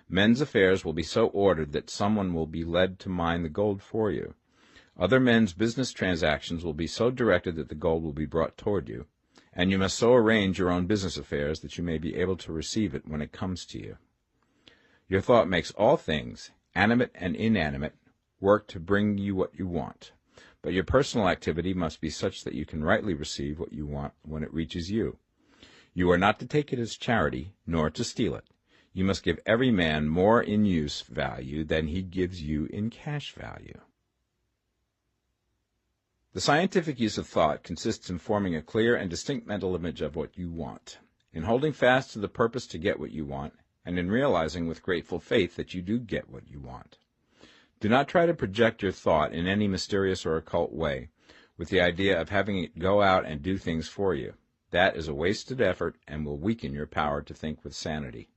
men's affairs will be so ordered that someone will be led to mine the gold for you. Other men's business transactions will be so directed that the gold will be brought toward you, and you must so arrange your own business affairs that you may be able to receive it when it comes to you. Your thought makes all things, animate and inanimate, work to bring you what you want, but your personal activity must be such that you can rightly receive what you want when it reaches you. You are not to take it as charity, nor to steal it. You must give every man more in use value than he gives you in cash value. The scientific use of thought consists in forming a clear and distinct mental image of what you want, in holding fast to the purpose to get what you want, and in realizing with grateful faith that you do get what you want. Do not try to project your thought in any mysterious or occult way, with the idea of having it go out and do things for you. That is a wasted effort and will weaken your power to think with sanity.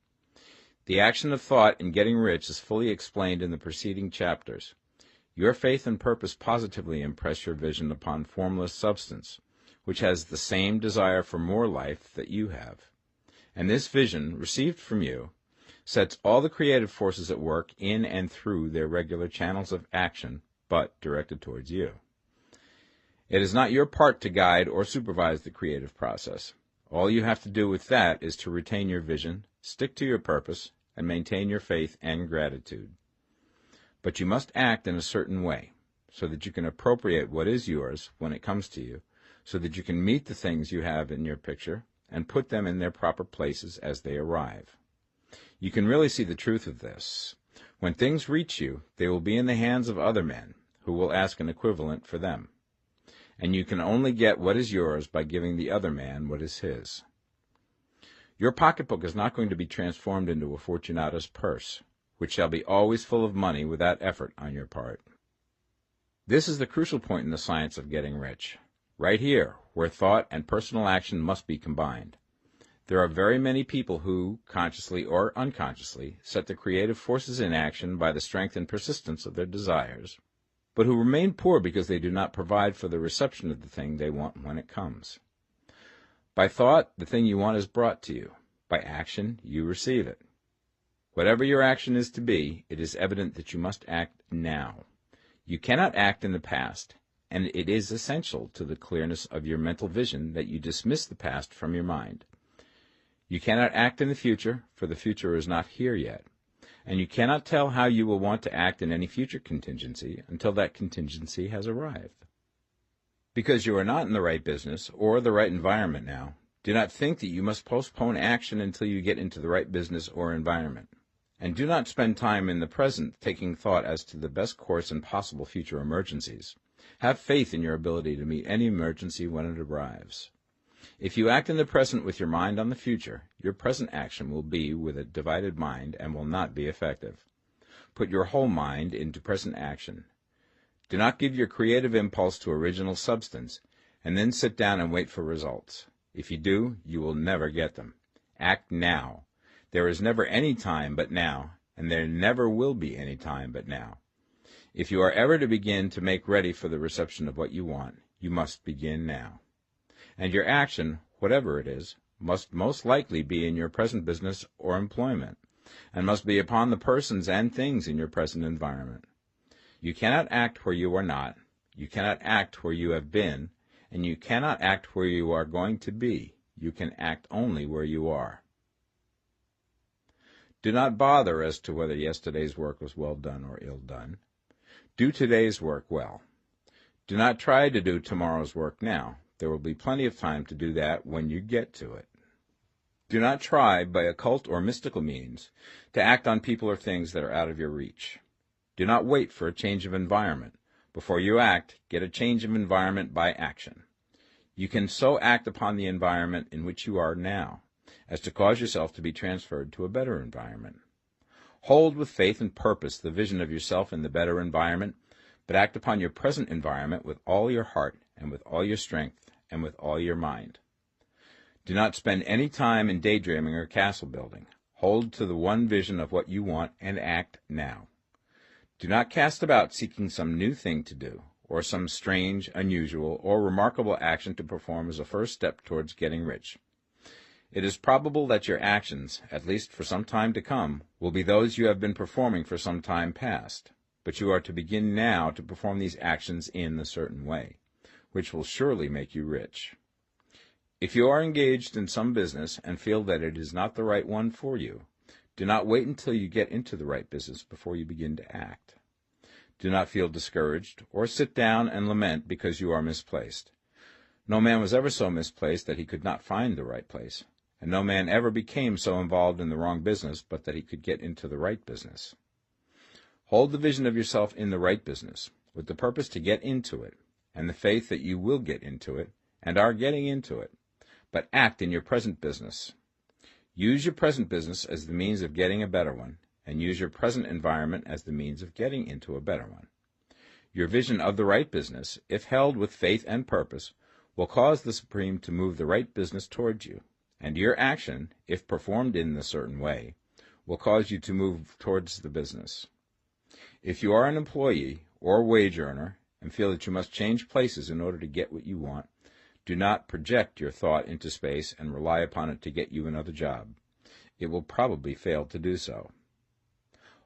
The action of thought in getting rich is fully explained in the preceding chapters. Your faith and purpose positively impress your vision upon formless substance, which has the same desire for more life that you have. And this vision, received from you, sets all the creative forces at work in and through their regular channels of action, but directed towards you. It is not your part to guide or supervise the creative process. All you have to do with that is to retain your vision, stick to your purpose, and maintain your faith and gratitude. But you must act in a certain way, so that you can appropriate what is yours when it comes to you, so that you can meet the things you have in your picture and put them in their proper places as they arrive. You can really see the truth of this. When things reach you, they will be in the hands of other men, who will ask an equivalent for them. And you can only get what is yours by giving the other man what is his. Your pocketbook is not going to be transformed into a Fortunata's purse, which shall be always full of money without effort on your part. This is the crucial point in the science of getting rich, right here, where thought and personal action must be combined. There are very many people who, consciously or unconsciously, set the creative forces in action by the strength and persistence of their desires, but who remain poor because they do not provide for the reception of the thing they want when it comes. By thought, the thing you want is brought to you. By action, you receive it. Whatever your action is to be, it is evident that you must act now. You cannot act in the past, and it is essential to the clearness of your mental vision that you dismiss the past from your mind. You cannot act in the future, for the future is not here yet, and you cannot tell how you will want to act in any future contingency until that contingency has arrived. Because you are not in the right business or the right environment now, do not think that you must postpone action until you get into the right business or environment. And do not spend time in the present taking thought as to the best course in possible future emergencies. Have faith in your ability to meet any emergency when it arrives. If you act in the present with your mind on the future, your present action will be with a divided mind and will not be effective. Put your whole mind into present action. Do not give your creative impulse to original substance, and then sit down and wait for results. If you do, you will never get them. Act now. There is never any time but now, and there never will be any time but now. If you are ever to begin to make ready for the reception of what you want, you must begin now. And your action, whatever it is, must most likely be in your present business or employment, and must be upon the persons and things in your present environment. You cannot act where you are not, you cannot act where you have been, and you cannot act where you are going to be. You can act only where you are. Do not bother as to whether yesterday's work was well done or ill done. Do today's work well. Do not try to do tomorrow's work now. There will be plenty of time to do that when you get to it. Do not try, by occult or mystical means, to act on people or things that are out of your reach. Do not wait for a change of environment. Before you act, get a change of environment by action. You can so act upon the environment in which you are now as to cause yourself to be transferred to a better environment. Hold with faith and purpose the vision of yourself in the better environment, but act upon your present environment with all your heart and with all your strength and with all your mind. Do not spend any time in daydreaming or castle building. Hold to the one vision of what you want and act now. Do not cast about seeking some new thing to do, or some strange, unusual, or remarkable action to perform as a first step towards getting rich. It is probable that your actions, at least for some time to come, will be those you have been performing for some time past, but you are to begin now to perform these actions in a certain way, which will surely make you rich. If you are engaged in some business and feel that it is not the right one for you, do not wait until you get into the right business before you begin to act. Do not feel discouraged or sit down and lament because you are misplaced. No man was ever so misplaced that he could not find the right place, and no man ever became so involved in the wrong business but that he could get into the right business. Hold the vision of yourself in the right business, with the purpose to get into it, and the faith that you will get into it, and are getting into it, but act in your present business. Use your present business as the means of getting a better one, and use your present environment as the means of getting into a better one. Your vision of the right business, if held with faith and purpose, will cause the Supreme to move the right business towards you, and your action, if performed in a certain way, will cause you to move towards the business. If you are an employee or wage earner and feel that you must change places in order to get what you want, do not project your thought into space and rely upon it to get you another job. It will probably fail to do so.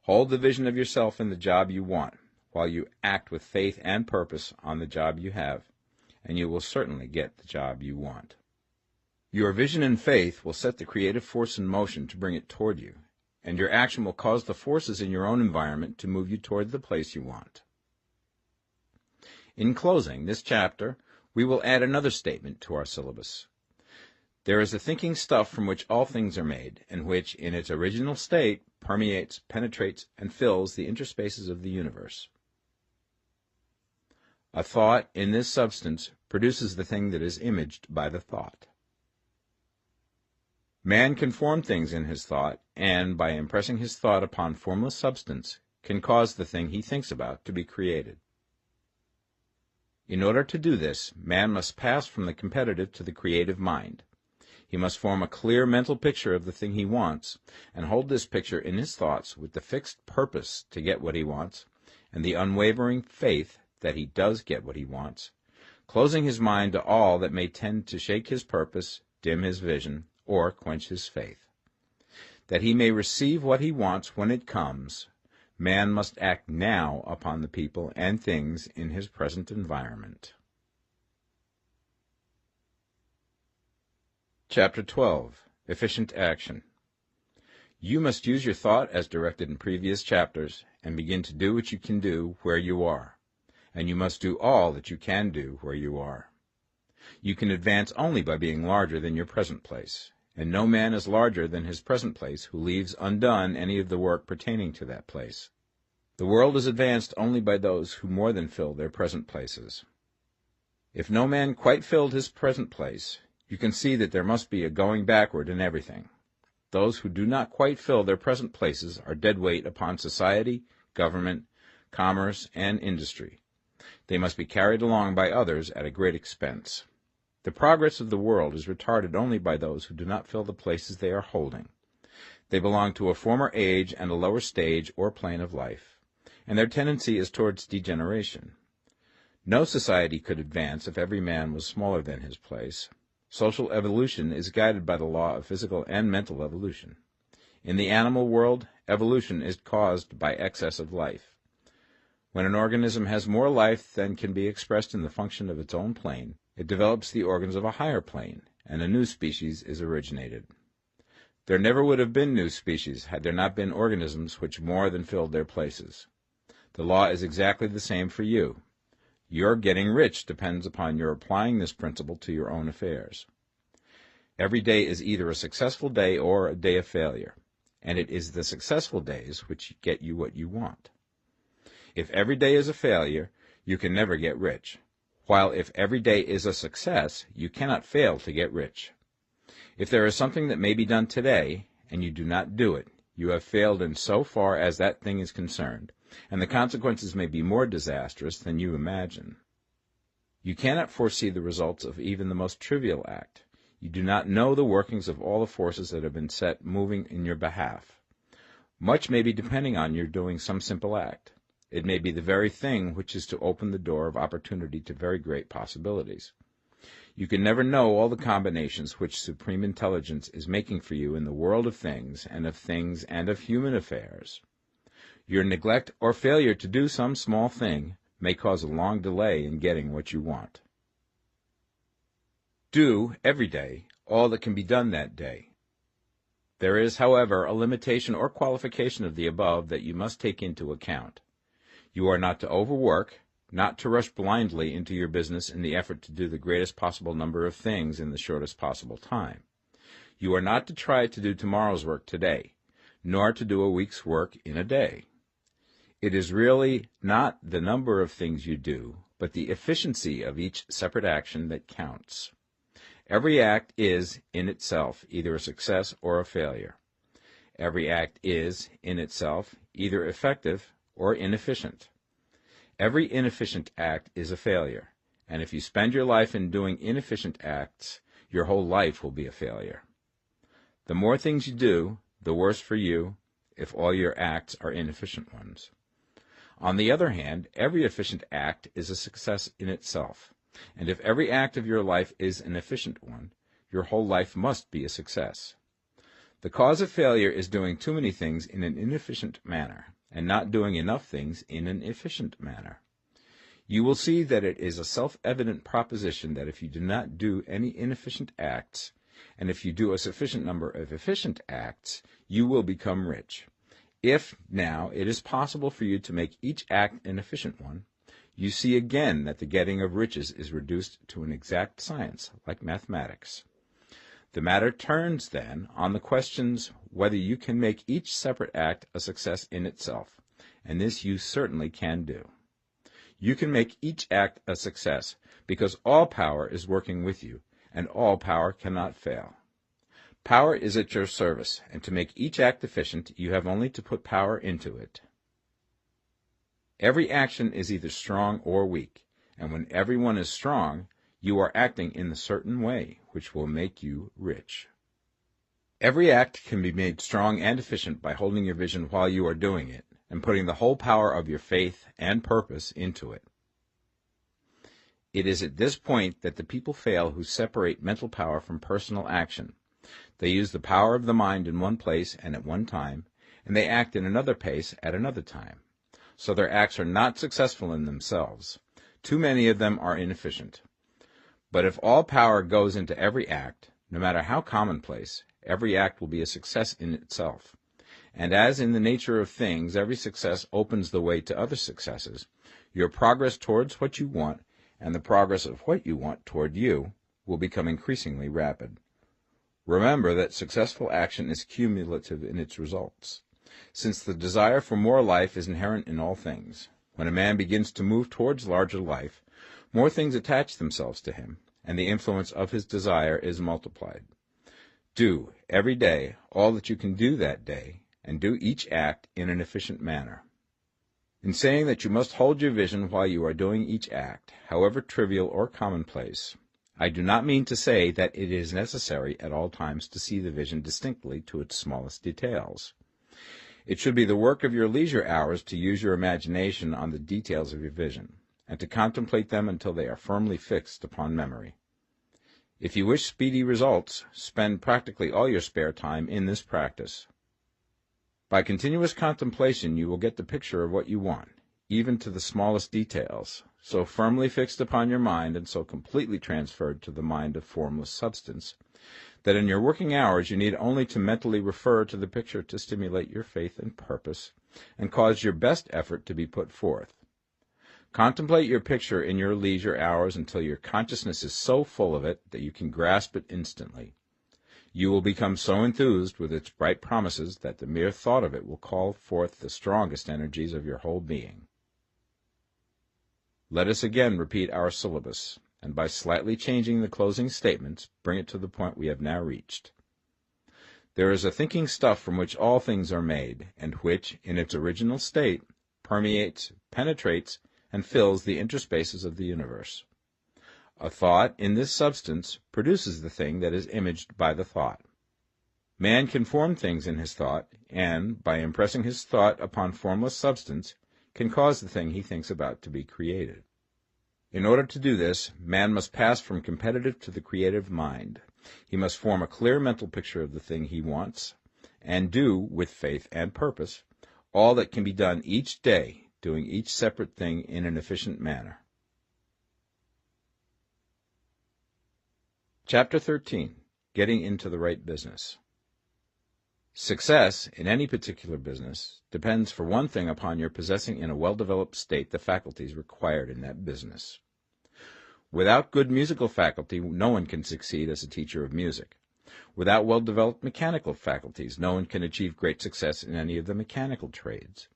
Hold the vision of yourself in the job you want, while you act with faith and purpose on the job you have, and you will certainly get the job you want. Your vision and faith will set the creative force in motion to bring it toward you, and your action will cause the forces in your own environment to move you toward the place you want. In closing this chapter, we will add another statement to our syllabus. There is a thinking stuff from which all things are made, and which, in its original state, permeates, penetrates, and fills the interspaces of the universe. A thought in this substance produces the thing that is imaged by the thought. Man can form things in his thought, and, by impressing his thought upon formless substance, can cause the thing he thinks about to be created. In order to do this, man must pass from the competitive to the creative mind. He must form a clear mental picture of the thing he wants, and hold this picture in his thoughts with the fixed purpose to get what he wants, and the unwavering faith that he does get what he wants, closing his mind to all that may tend to shake his purpose, dim his vision, or quench his faith. That he may receive what he wants when it comes, man must act now upon the people and things in his present environment. Chapter 12. Efficient Action. You must use your thought as directed in previous chapters, and begin to do what you can do where you are. And you must do all that you can do where you are. You can advance only by being larger than your present place, and no man is larger than his present place who leaves undone any of the work pertaining to that place. The world is advanced only by those who more than fill their present places. If no man quite filled his present place, you can see that there must be a going backward in everything. Those who do not quite fill their present places are dead weight upon society, government, commerce, and industry. They must be carried along by others at a great expense. The progress of the world is retarded only by those who do not fill the places they are holding. They belong to a former age and a lower stage or plane of life, and their tendency is towards degeneration. No society could advance if every man was smaller than his place. Social evolution is guided by the law of physical and mental evolution. In the animal world, evolution is caused by excess of life. When an organism has more life than can be expressed in the function of its own plane, it develops the organs of a higher plane, and a new species is originated. There never would have been new species had there not been organisms which more than filled their places. The law is exactly the same for you. Your getting rich depends upon your applying this principle to your own affairs. Every day is either a successful day or a day of failure, and it is the successful days which get you what you want. If every day is a failure, you can never get rich, while if every day is a success, you cannot fail to get rich. If there is something that may be done today, and you do not do it, you have failed in so far as that thing is concerned, and the consequences may be more disastrous than you imagine. You cannot foresee the results of even the most trivial act. You do not know the workings of all the forces that have been set moving in your behalf. Much may be depending on your doing some simple act. It may be the very thing which is to open the door of opportunity to very great possibilities. You can never know all the combinations which Supreme Intelligence is making for you in the world of things and of human affairs. Your neglect or failure to do some small thing may cause a long delay in getting what you want. Do, every day, all that can be done that day. There is, however, a limitation or qualification of the above that you must take into account. You are not to overwork, not to rush blindly into your business in the effort to do the greatest possible number of things in the shortest possible time. You are not to try to do tomorrow's work today, nor to do a week's work in a day. It is really not the number of things you do, but the efficiency of each separate action that counts. Every act is, in itself, either a success or a failure. Every act is, in itself, either effective or inefficient. Every inefficient act is a failure, and if you spend your life in doing inefficient acts, your whole life will be a failure. The more things you do, the worse for you if all your acts are inefficient ones. On the other hand, every efficient act is a success in itself, and if every act of your life is an efficient one, your whole life must be a success. The cause of failure is doing too many things in an inefficient manner, and not doing enough things in an efficient manner. You will see that it is a self-evident proposition that if you do not do any inefficient acts, and if you do a sufficient number of efficient acts, you will become rich. If, now, it is possible for you to make each act an efficient one, you see again that the getting of riches is reduced to an exact science, like mathematics. The matter turns, then, on the questions whether you can make each separate act a success in itself, and this you certainly can do. You can make each act a success because all power is working with you, and all power cannot fail. Power is at your service, and to make each act efficient, you have only to put power into it. Every action is either strong or weak, and when everyone is strong, you are acting in a certain way, which will make you rich. Every act can be made strong and efficient by holding your vision while you are doing it, and putting the whole power of your faith and purpose into it. It is at this point that the people fail who separate mental power from personal action. They use the power of the mind in one place and at one time, and they act in another place at another time. So their acts are not successful in themselves. Too many of them are inefficient. But if all power goes into every act, no matter how commonplace, every act will be a success in itself. And as in the nature of things, every success opens the way to other successes, your progress towards what you want and the progress of what you want toward you will become increasingly rapid. Remember that successful action is cumulative in its results. Since the desire for more life is inherent in all things, when a man begins to move towards larger life, more things attach themselves to him, and the influence of his desire is multiplied. Do, every day, all that you can do that day, and do each act in an efficient manner. In saying that you must hold your vision while you are doing each act, however trivial or commonplace, I do not mean to say that it is necessary at all times to see the vision distinctly to its smallest details. It should be the work of your leisure hours to use your imagination on the details of your vision, and to contemplate them until they are firmly fixed upon memory. If you wish speedy results, spend practically all your spare time in this practice. By continuous contemplation you will get the picture of what you want, even to the smallest details, so firmly fixed upon your mind and so completely transferred to the mind of formless substance, that in your working hours you need only to mentally refer to the picture to stimulate your faith and purpose, and cause your best effort to be put forth. Contemplate your picture in your leisure hours until your consciousness is so full of it that you can grasp it instantly. You will become so enthused with its bright promises that the mere thought of it will call forth the strongest energies of your whole being. Let us again repeat our syllabus, and by slightly changing the closing statements, bring it to the point we have now reached. There is a thinking stuff from which all things are made, and which, in its original state, permeates, penetrates, and fills the interspaces of the universe. A thought in this substance produces the thing that is imaged by the thought. Man can form things in his thought, and, by impressing his thought upon formless substance, can cause the thing he thinks about to be created. In order to do this, man must pass from competitive to the creative mind. He must form a clear mental picture of the thing he wants, and do, with faith and purpose, all that can be done each day, doing each separate thing in an efficient manner. Chapter 13. Getting into the right business. Success in any particular business depends for one thing upon your possessing in a well-developed state the faculties required in that business. Without good musical faculty, no one can succeed as a teacher of music. Without well-developed mechanical faculties, no one can achieve great success in any of the mechanical trades.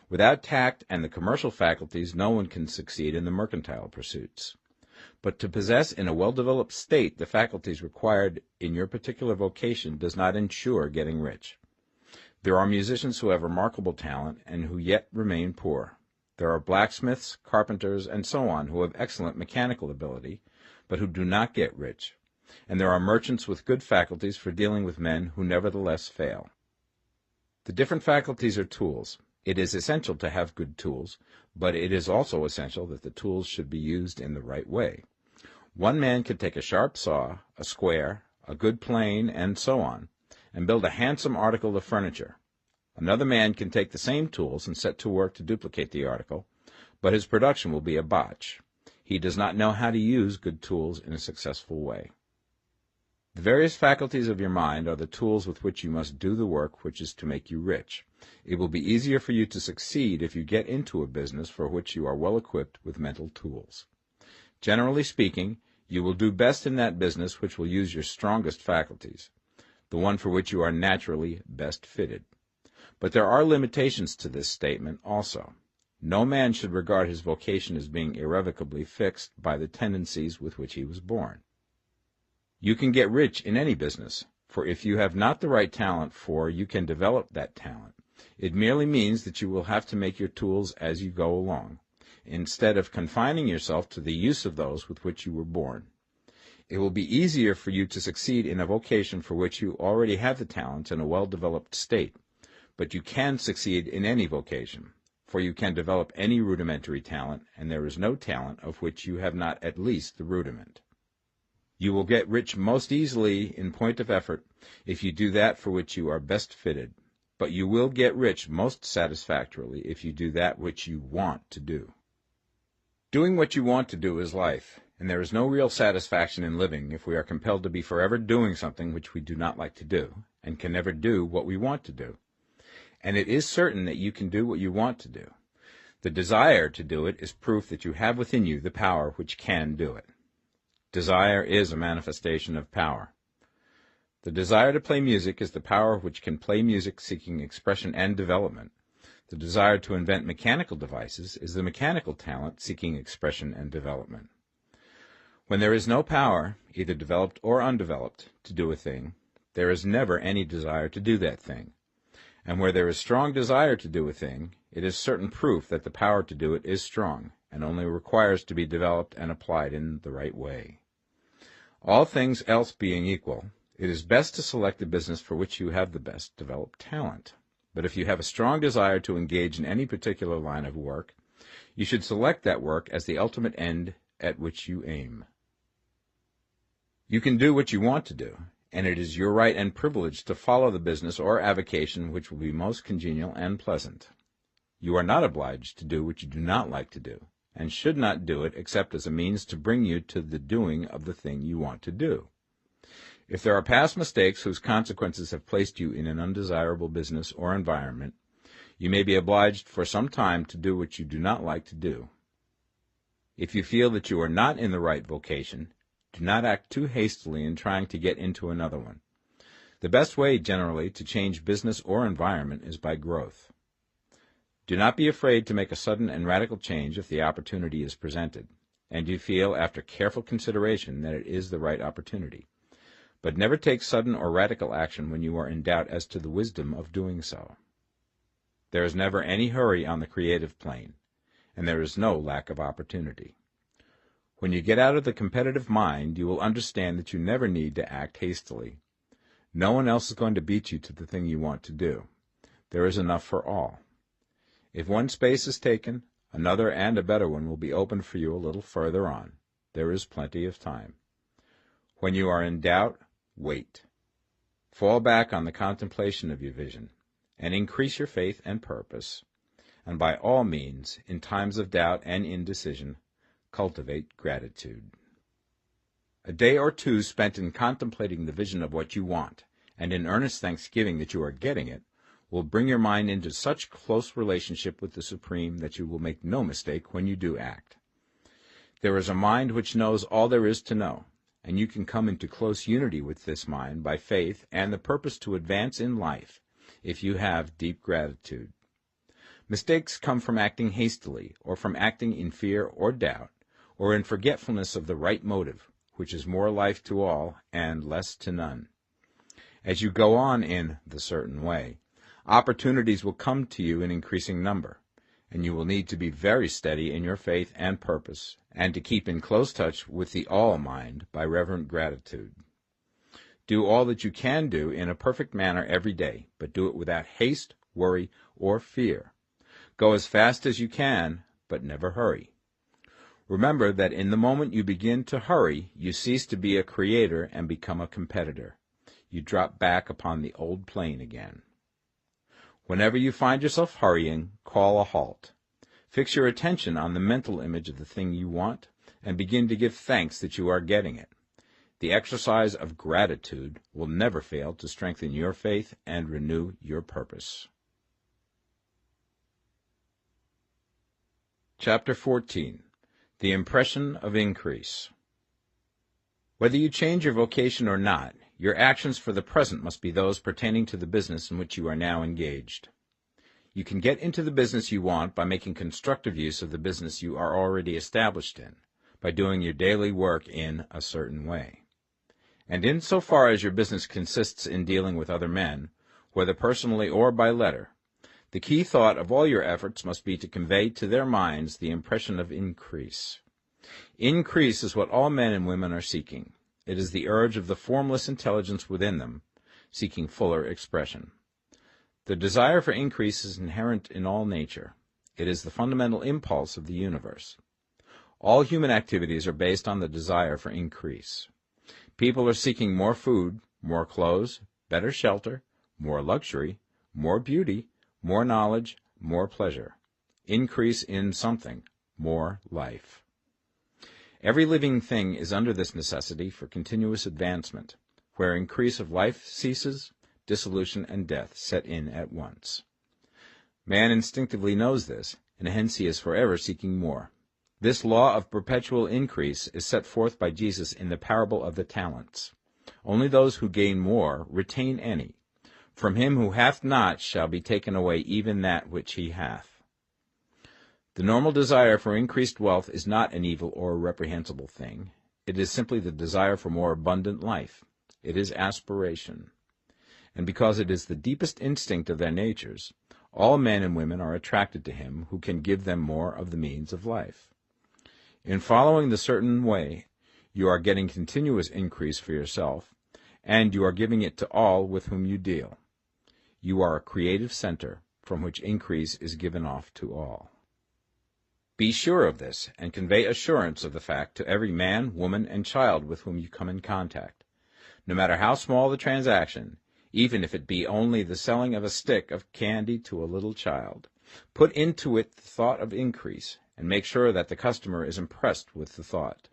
Without tact and the commercial faculties, no one can succeed in the mercantile pursuits. But to possess in a well-developed state the faculties required in your particular vocation does not ensure getting rich. There are musicians who have remarkable talent and who yet remain poor. There are blacksmiths, carpenters, and so on who have excellent mechanical ability, but who do not get rich. And there are merchants with good faculties for dealing with men who nevertheless fail. The different faculties are tools. It is essential to have good tools, but it is also essential that the tools should be used in the right way. One man can take a sharp saw, a square, a good plane, and so on, and build a handsome article of furniture. Another man can take the same tools and set to work to duplicate the article, but his production will be a botch. He does not know how to use good tools in a successful way. The various faculties of your mind are the tools with which you must do the work which is to make you rich. It will be easier for you to succeed if you get into a business for which you are well equipped with mental tools. Generally speaking, you will do best in that business which will use your strongest faculties, the one for which you are naturally best fitted. But there are limitations to this statement also. No man should regard his vocation as being irrevocably fixed by the tendencies with which he was born. You can get rich in any business, for if you have not the right talent you can develop that talent. It merely means that you will have to make your tools as you go along, instead of confining yourself to the use of those with which you were born. It will be easier for you to succeed in a vocation for which you already have the talent in a well-developed state, but you can succeed in any vocation, for you can develop any rudimentary talent, and there is no talent of which you have not at least the rudiment. You will get rich most easily in point of effort if you do that for which you are best fitted, but you will get rich most satisfactorily if you do that which you want to do. Doing what you want to do is life, and there is no real satisfaction in living if we are compelled to be forever doing something which we do not like to do, and can never do what we want to do. And it is certain that you can do what you want to do. The desire to do it is proof that you have within you the power which can do it. Desire is a manifestation of power. The desire to play music is the power which can play music seeking expression and development. The desire to invent mechanical devices is the mechanical talent seeking expression and development. When there is no power, either developed or undeveloped, to do a thing, there is never any desire to do that thing. And where there is strong desire to do a thing, it is certain proof that the power to do it is strong, and only requires to be developed and applied in the right way. All things else being equal, it is best to select the business for which you have the best developed talent. But if you have a strong desire to engage in any particular line of work, you should select that work as the ultimate end at which you aim. You can do what you want to do, and it is your right and privilege to follow the business or avocation which will be most congenial and pleasant. You are not obliged to do what you do not like to do, and should not do it except as a means to bring you to the doing of the thing you want to do. If there are past mistakes whose consequences have placed you in an undesirable business or environment, you may be obliged for some time to do what you do not like to do. If you feel that you are not in the right vocation, do not act too hastily in trying to get into another one. The best way, generally, to change business or environment is by growth. Do not be afraid to make a sudden and radical change if the opportunity is presented, and you feel, after careful consideration, that it is the right opportunity. But never take sudden or radical action when you are in doubt as to the wisdom of doing so. There is never any hurry on the creative plane, and there is no lack of opportunity. When you get out of the competitive mind, you will understand that you never need to act hastily. No one else is going to beat you to the thing you want to do. There is enough for all. If one space is taken, another and a better one will be opened for you a little further on. There is plenty of time. When you are in doubt, wait. Fall back on the contemplation of your vision, and increase your faith and purpose. And by all means, in times of doubt and indecision, cultivate gratitude. A day or two spent in contemplating the vision of what you want, and in earnest thanksgiving that you are getting it, will bring your mind into such close relationship with the Supreme that you will make no mistake when you do act. There is a mind which knows all there is to know, and you can come into close unity with this mind by faith and the purpose to advance in life if you have deep gratitude. Mistakes come from acting hastily, or from acting in fear or doubt, or in forgetfulness of the right motive, which is more life to all and less to none. As you go on in the certain way, opportunities will come to you in increasing number, and you will need to be very steady in your faith and purpose, and to keep in close touch with the all-mind by reverent gratitude. Do all that you can do in a perfect manner every day, but do it without haste, worry, or fear. Go as fast as you can, but never hurry. Remember that in the moment you begin to hurry, you cease to be a creator and become a competitor. You drop back upon the old plane again. Whenever you find yourself hurrying, call a halt. Fix your attention on the mental image of the thing you want, and begin to give thanks that you are getting it. The exercise of gratitude will never fail to strengthen your faith and renew your purpose. Chapter 14. The Impression of Increase. Whether you change your vocation or not, your actions for the present must be those pertaining to the business in which you are now engaged. You can get into the business you want by making constructive use of the business you are already established in, by doing your daily work in a certain way. And in so far as your business consists in dealing with other men, whether personally or by letter, the key thought of all your efforts must be to convey to their minds the impression of increase. Increase is what all men and women are seeking. It is the urge of the formless intelligence within them, seeking fuller expression. The desire for increase is inherent in all nature. It is the fundamental impulse of the universe. All human activities are based on the desire for increase. People are seeking more food, more clothes, better shelter, more luxury, more beauty, more knowledge, more pleasure. Increase in something, more life. Every living thing is under this necessity for continuous advancement. Where increase of life ceases, dissolution and death set in at once. Man instinctively knows this, and hence he is forever seeking more. This law of perpetual increase is set forth by Jesus in the parable of the talents. Only those who gain more retain any. From him who hath not shall be taken away even that which he hath. The normal desire for increased wealth is not an evil or a reprehensible thing. It is simply the desire for more abundant life. It is aspiration. And because it is the deepest instinct of their natures, all men and women are attracted to him who can give them more of the means of life. In following the certain way, you are getting continuous increase for yourself, and you are giving it to all with whom you deal. You are a creative center from which increase is given off to all. Be sure of this, and convey assurance of the fact to every man, woman, and child with whom you come in contact. No matter how small the transaction, even if it be only the selling of a stick of candy to a little child, put into it the thought of increase, and make sure that the customer is impressed with the thought.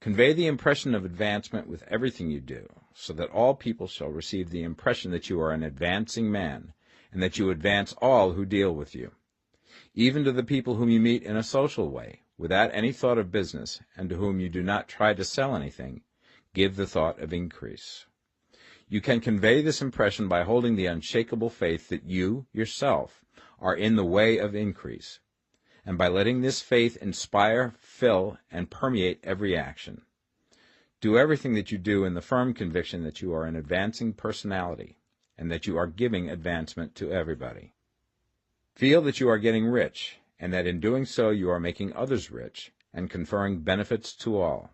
Convey the impression of advancement with everything you do, so that all people shall receive the impression that you are an advancing man, and that you advance all who deal with you. Even to the people whom you meet in a social way, without any thought of business, and to whom you do not try to sell anything, give the thought of increase. You can convey this impression by holding the unshakable faith that you, yourself, are in the way of increase, and by letting this faith inspire, fill, and permeate every action. Do everything that you do in the firm conviction that you are an advancing personality, and that you are giving advancement to everybody. Feel that you are getting rich, and that in doing so you are making others rich, and conferring benefits to all.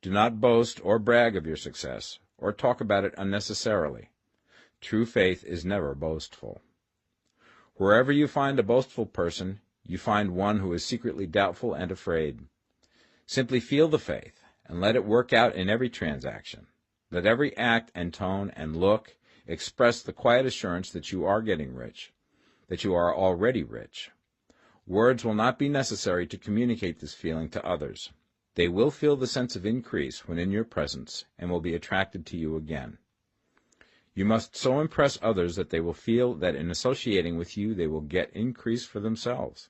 Do not boast or brag of your success, or talk about it unnecessarily. True faith is never boastful. Wherever you find a boastful person, you find one who is secretly doubtful and afraid. Simply feel the faith, and let it work out in every transaction. Let every act and tone and look express the quiet assurance that you are getting rich, that you are already rich. Words will not be necessary to communicate this feeling to others. They will feel the sense of increase when in your presence, and will be attracted to you again. You must so impress others that they will feel that in associating with you they will get increase for themselves.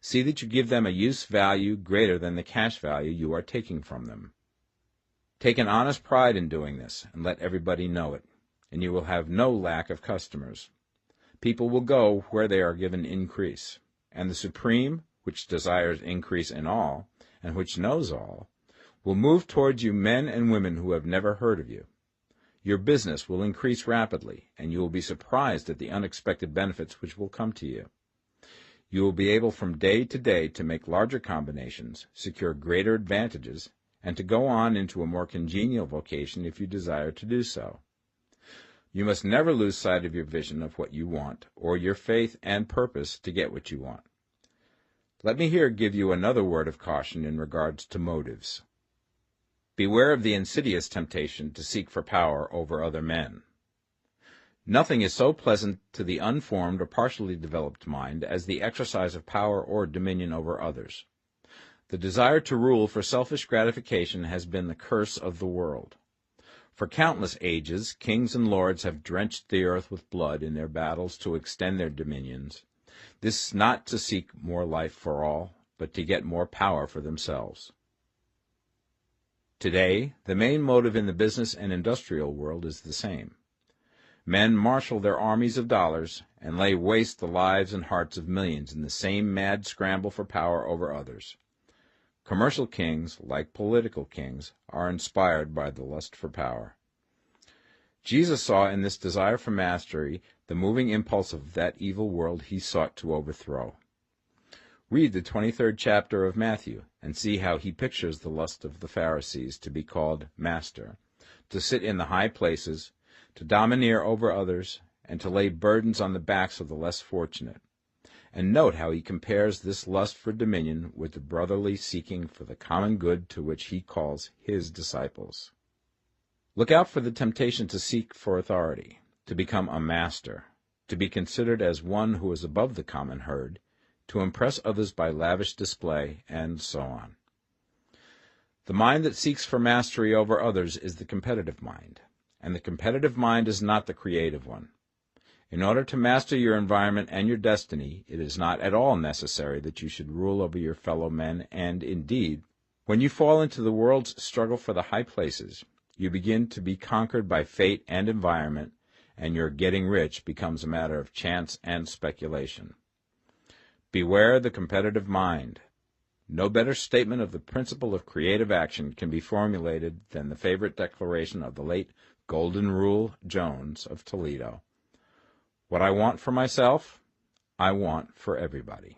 See that you give them a use value greater than the cash value you are taking from them. Take an honest pride in doing this, and let everybody know it, and you will have no lack of customers. People will go where they are given increase, and the Supreme, which desires increase in all, and which knows all, will move towards you men and women who have never heard of you. Your business will increase rapidly, and you will be surprised at the unexpected benefits which will come to you. You will be able from day to day to make larger combinations, secure greater advantages, and to go on into a more congenial vocation if you desire to do so. You must never lose sight of your vision of what you want, or your faith and purpose to get what you want. Let me here give you another word of caution in regards to motives. Beware of the insidious temptation to seek for power over other men. Nothing is so pleasant to the unformed or partially developed mind as the exercise of power or dominion over others. The desire to rule for selfish gratification has been the curse of the world. For countless ages, kings and lords have drenched the earth with blood in their battles to extend their dominions. This not to seek more life for all, but to get more power for themselves. Today, the main motive in the business and industrial world is the same. Men marshal their armies of dollars and lay waste the lives and hearts of millions in the same mad scramble for power over others. Commercial kings, like political kings, are inspired by the lust for power. Jesus saw in this desire for mastery the moving impulse of that evil world he sought to overthrow. Read the 23rd chapter of Matthew and see how he pictures the lust of the Pharisees to be called master, to sit in the high places, to domineer over others, and to lay burdens on the backs of the less fortunate. And note how he compares this lust for dominion with the brotherly seeking for the common good to which he calls his disciples. Look out for the temptation to seek for authority, to become a master, to be considered as one who is above the common herd, to impress others by lavish display, and so on. The mind that seeks for mastery over others is the competitive mind, and the competitive mind is not the creative one. In order to master your environment and your destiny, it is not at all necessary that you should rule over your fellow men, and, indeed, when you fall into the world's struggle for the high places, you begin to be conquered by fate and environment, and your getting rich becomes a matter of chance and speculation. Beware the competitive mind. No better statement of the principle of creative action can be formulated than the favorite declaration of the late Golden Rule Jones of Toledo. What I want for myself, I want for everybody.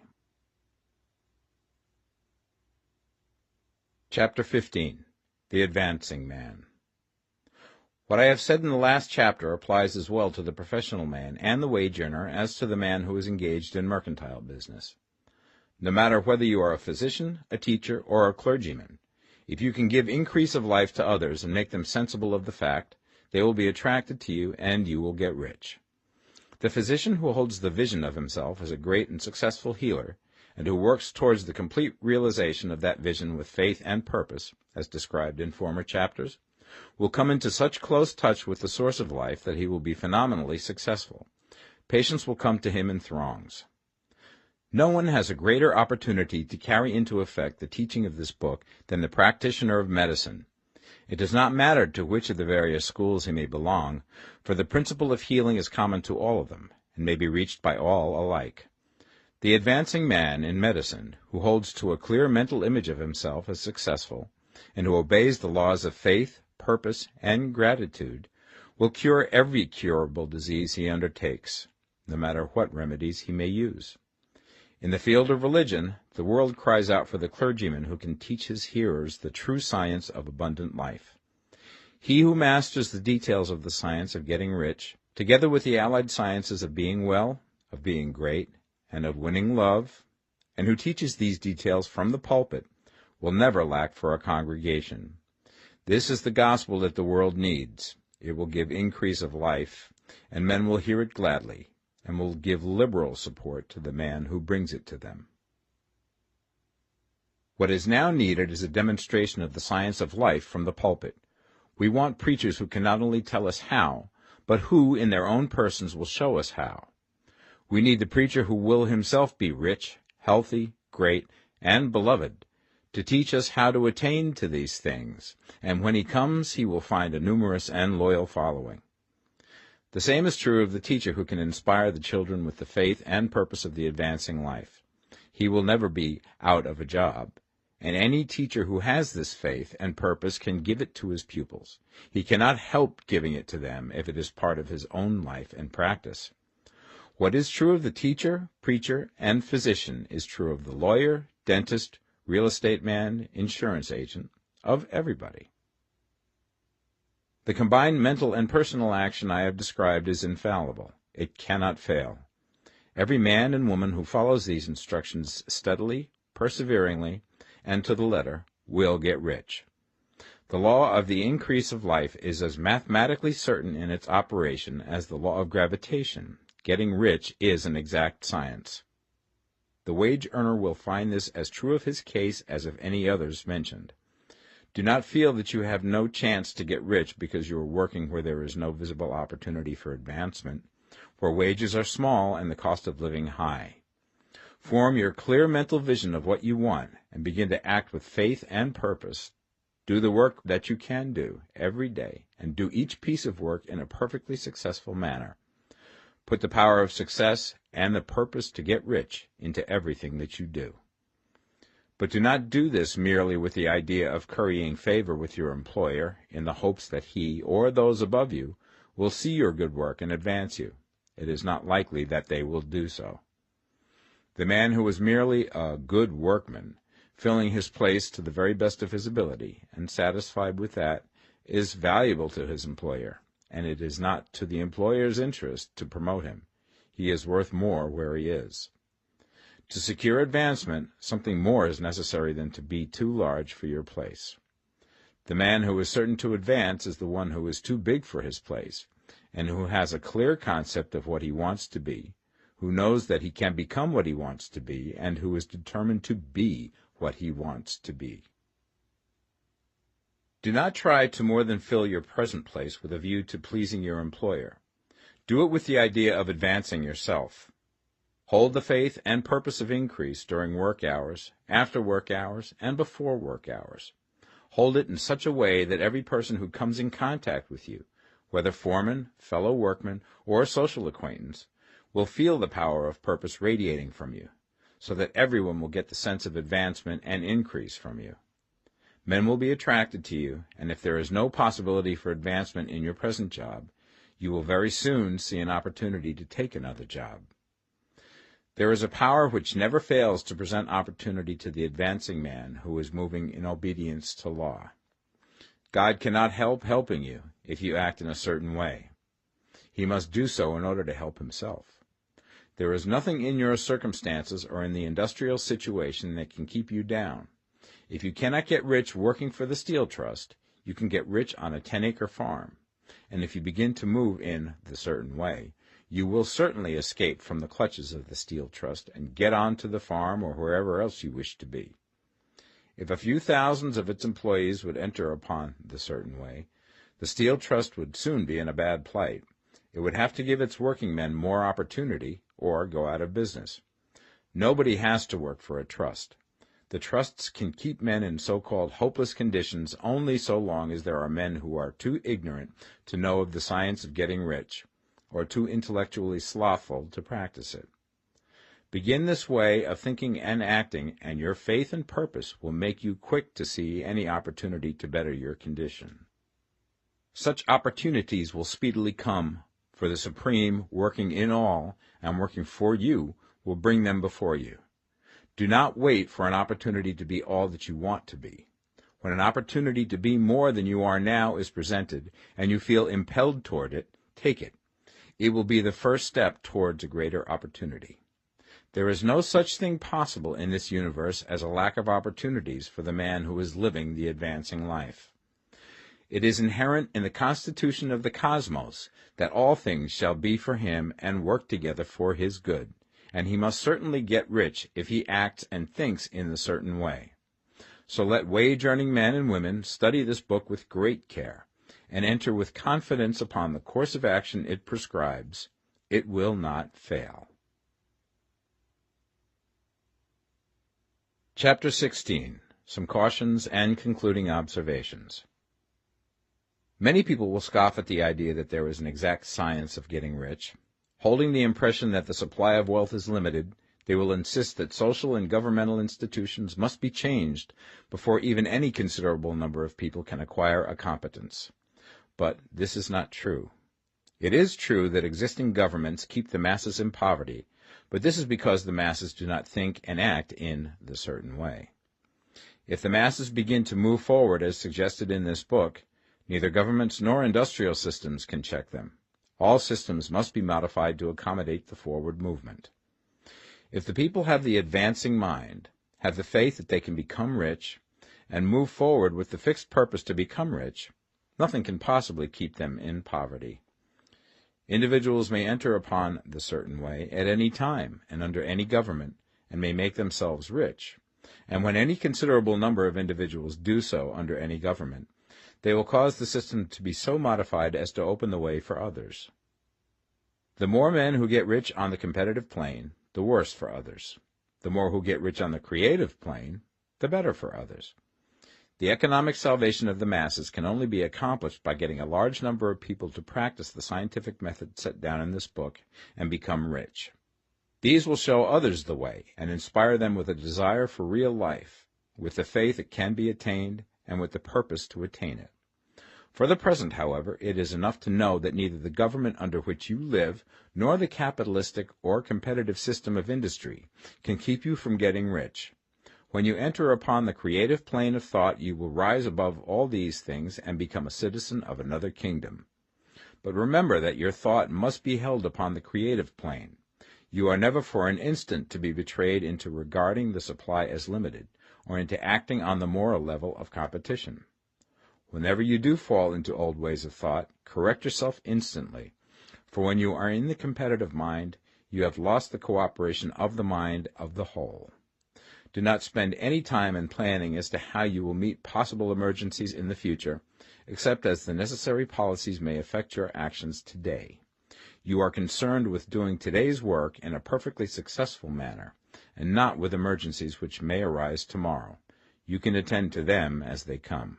Chapter 15. The Advancing Man. What I have said in the last chapter applies as well to the professional man and the wage earner as to the man who is engaged in mercantile business. No matter whether you are a physician, a teacher, or a clergyman, if you can give increase of life to others and make them sensible of the fact, they will be attracted to you and you will get rich. The physician who holds the vision of himself as a great and successful healer, and who works towards the complete realization of that vision with faith and purpose, as described in former chapters, will come into such close touch with the source of life that he will be phenomenally successful. Patients will come to him in throngs. No one has a greater opportunity to carry into effect the teaching of this book than the practitioner of medicine. It does not matter to which of the various schools he may belong, for the principle of healing is common to all of them, and may be reached by all alike. The advancing man in medicine, who holds to a clear mental image of himself as successful, and who obeys the laws of faith, purpose, and gratitude, will cure every curable disease he undertakes, no matter what remedies he may use. In the field of religion, the world cries out for the clergyman who can teach his hearers the true science of abundant life. He who masters the details of the science of getting rich, together with the allied sciences of being well, of being great, and of winning love, and who teaches these details from the pulpit, will never lack for a congregation. This is the gospel that the world needs. It will give increase of life, and men will hear it gladly, and will give liberal support to the man who brings it to them. What is now needed is a demonstration of the science of life from the pulpit. We want preachers who can not only tell us how, but who, in their own persons, will show us how. We need the preacher who will himself be rich, healthy, great, and beloved, to teach us how to attain to these things, and when he comes he will find a numerous and loyal following. The same is true of the teacher who can inspire the children with the faith and purpose of the advancing life. He will never be out of a job, and any teacher who has this faith and purpose can give it to his pupils. He cannot help giving it to them if it is part of his own life and practice. What is true of the teacher, preacher, and physician is true of the lawyer, dentist, real estate man, insurance agent, of everybody. The combined mental and personal action I have described is infallible. It cannot fail. Every man and woman who follows these instructions steadily, perseveringly, and to the letter will get rich. The law of the increase of life is as mathematically certain in its operation as the law of gravitation. Getting rich is an exact science. The wage earner will find this as true of his case as of any others mentioned. Do not feel that you have no chance to get rich because you are working where there is no visible opportunity for advancement, where wages are small and the cost of living high. Form your clear mental vision of what you want and begin to act with faith and purpose. Do the work that you can do every day and do each piece of work in a perfectly successful manner. Put the power of success and the purpose to get rich into everything that you do. But do not do this merely with the idea of currying favor with your employer in the hopes that he or those above you will see your good work and advance you. It is not likely that they will do so. The man who is merely a good workman, filling his place to the very best of his ability, and satisfied with that, is valuable to his employer, and it is not to the employer's interest to promote him. He is worth more where he is. To secure advancement, something more is necessary than to be too large for your place. The man who is certain to advance is the one who is too big for his place, and who has a clear concept of what he wants to be, who knows that he can become what he wants to be, and who is determined to be what he wants to be. Do not try to more than fill your present place with a view to pleasing your employer. Do it with the idea of advancing yourself. Hold the faith and purpose of increase during work hours, after work hours, and before work hours. Hold it in such a way that every person who comes in contact with you, whether foreman, fellow workman, or social acquaintance, will feel the power of purpose radiating from you, so that everyone will get the sense of advancement and increase from you. Men will be attracted to you, and if there is no possibility for advancement in your present job, you will very soon see an opportunity to take another job. There is a power which never fails to present opportunity to the advancing man who is moving in obedience to law. God cannot help helping you if you act in a certain way. He must do so in order to help himself. There is nothing in your circumstances or in the industrial situation that can keep you down. If you cannot get rich working for the Steel Trust, you can get rich on a 10-acre farm. And if you begin to move in the certain way, you will certainly escape from the clutches of the Steel Trust and get on to the farm or wherever else you wish to be. If a few thousands of its employees would enter upon the certain way, the Steel Trust would soon be in a bad plight. It would have to give its working men more opportunity or go out of business. Nobody has to work for a trust. The trusts can keep men in so-called hopeless conditions only so long as there are men who are too ignorant to know of the science of getting rich, or too intellectually slothful to practice it. Begin this way of thinking and acting, and your faith and purpose will make you quick to see any opportunity to better your condition. Such opportunities will speedily come, for the Supreme, working in all and working for you, will bring them before you. Do not wait for an opportunity to be all that you want to be. When an opportunity to be more than you are now is presented, and you feel impelled toward it, take it. It will be the first step towards a greater opportunity. There is no such thing possible in this universe as a lack of opportunities for the man who is living the advancing life. It is inherent in the constitution of the cosmos that all things shall be for him and work together for his good, and he must certainly get rich if he acts and thinks in the certain way. So let wage-earning men and women study this book with great care, and enter with confidence upon the course of action it prescribes. It will not fail. Chapter 16. Some Cautions and Concluding Observations. Many people will scoff at the idea that there is an exact science of getting rich. Holding the impression that the supply of wealth is limited, they will insist that social and governmental institutions must be changed before even any considerable number of people can acquire a competence. But this is not true. It is true that existing governments keep the masses in poverty, but this is because the masses do not think and act in the certain way. If the masses begin to move forward as suggested in this book, neither governments nor industrial systems can check them. All systems must be modified to accommodate the forward movement. If the people have the advancing mind, have the faith that they can become rich, and move forward with the fixed purpose to become rich, nothing can possibly keep them in poverty. Individuals may enter upon the certain way at any time and under any government, and may make themselves rich. And when any considerable number of individuals do so under any government, they will cause the system to be so modified as to open the way for others. The more men who get rich on the competitive plane, the worse for others. The more who get rich on the creative plane, the better for others. The economic salvation of the masses can only be accomplished by getting a large number of people to practice the scientific method set down in this book and become rich. These will show others the way and inspire them with a desire for real life, with the faith it can be attained, and with the purpose to attain it. For the present, however, it is enough to know that neither the government under which you live nor the capitalistic or competitive system of industry can keep you from getting rich. When you enter upon the creative plane of thought, you will rise above all these things and become a citizen of another kingdom. But remember that your thought must be held upon the creative plane. You are never for an instant to be betrayed into regarding the supply as limited, or into acting on the moral level of competition. Whenever you do fall into old ways of thought, correct yourself instantly, for when you are in the competitive mind, you have lost the cooperation of the mind of the whole. Do not spend any time in planning as to how you will meet possible emergencies in the future, except as the necessary policies may affect your actions today. You are concerned with doing today's work in a perfectly successful manner, and not with emergencies which may arise tomorrow. You can attend to them as they come.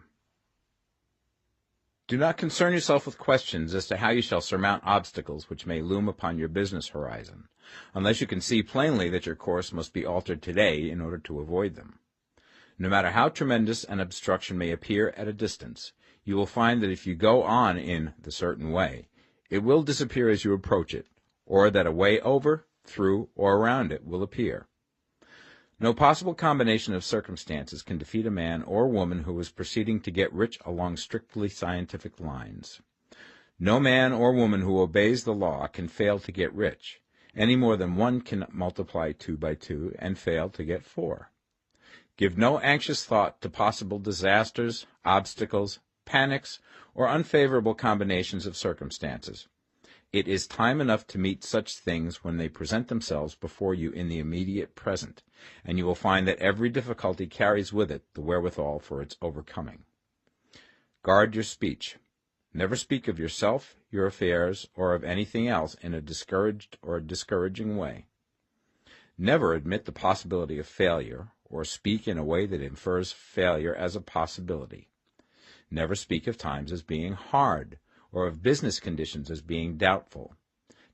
Do not concern yourself with questions as to how you shall surmount obstacles which may loom upon your business horizon, unless you can see plainly that your course must be altered today in order to avoid them. No matter how tremendous an obstruction may appear at a distance, you will find that if you go on in the certain way, it will disappear as you approach it, or that a way over, through, or around it will appear. No possible combination of circumstances can defeat a man or woman who is proceeding to get rich along strictly scientific lines. No man or woman who obeys the law can fail to get rich, any more than one can multiply 2 by 2 and fail to get 4. Give no anxious thought to possible disasters, obstacles, panics, or unfavorable combinations of circumstances. It is time enough to meet such things when they present themselves before you in the immediate present, and you will find that every difficulty carries with it the wherewithal for its overcoming. Guard your speech. Never speak of yourself, your affairs, or of anything else in a discouraged or discouraging way. Never admit the possibility of failure, or speak in a way that infers failure as a possibility. Never speak of times as being hard, or of business conditions as being doubtful.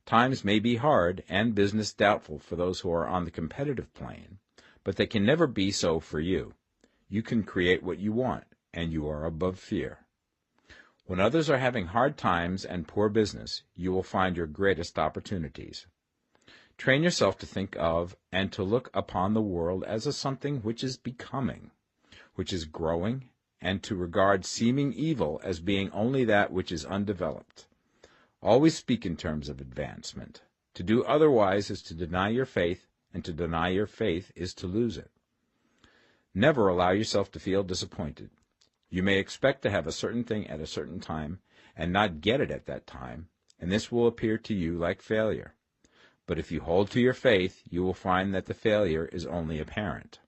Times may be hard and business doubtful for those who are on the competitive plane, but they can never be so for you. You can create what you want, and you are above fear. When others are having hard times and poor business, you will find your greatest opportunities. Train yourself to think of and to look upon the world as a something which is becoming, which is growing, and to regard seeming evil as being only that which is undeveloped. Always speak in terms of advancement. To do otherwise is to deny your faith, and to deny your faith is to lose it. Never allow yourself to feel disappointed. You may expect to have a certain thing at a certain time, and not get it at that time, and this will appear to you like failure. But if you hold to your faith, you will find that the failure is only apparent.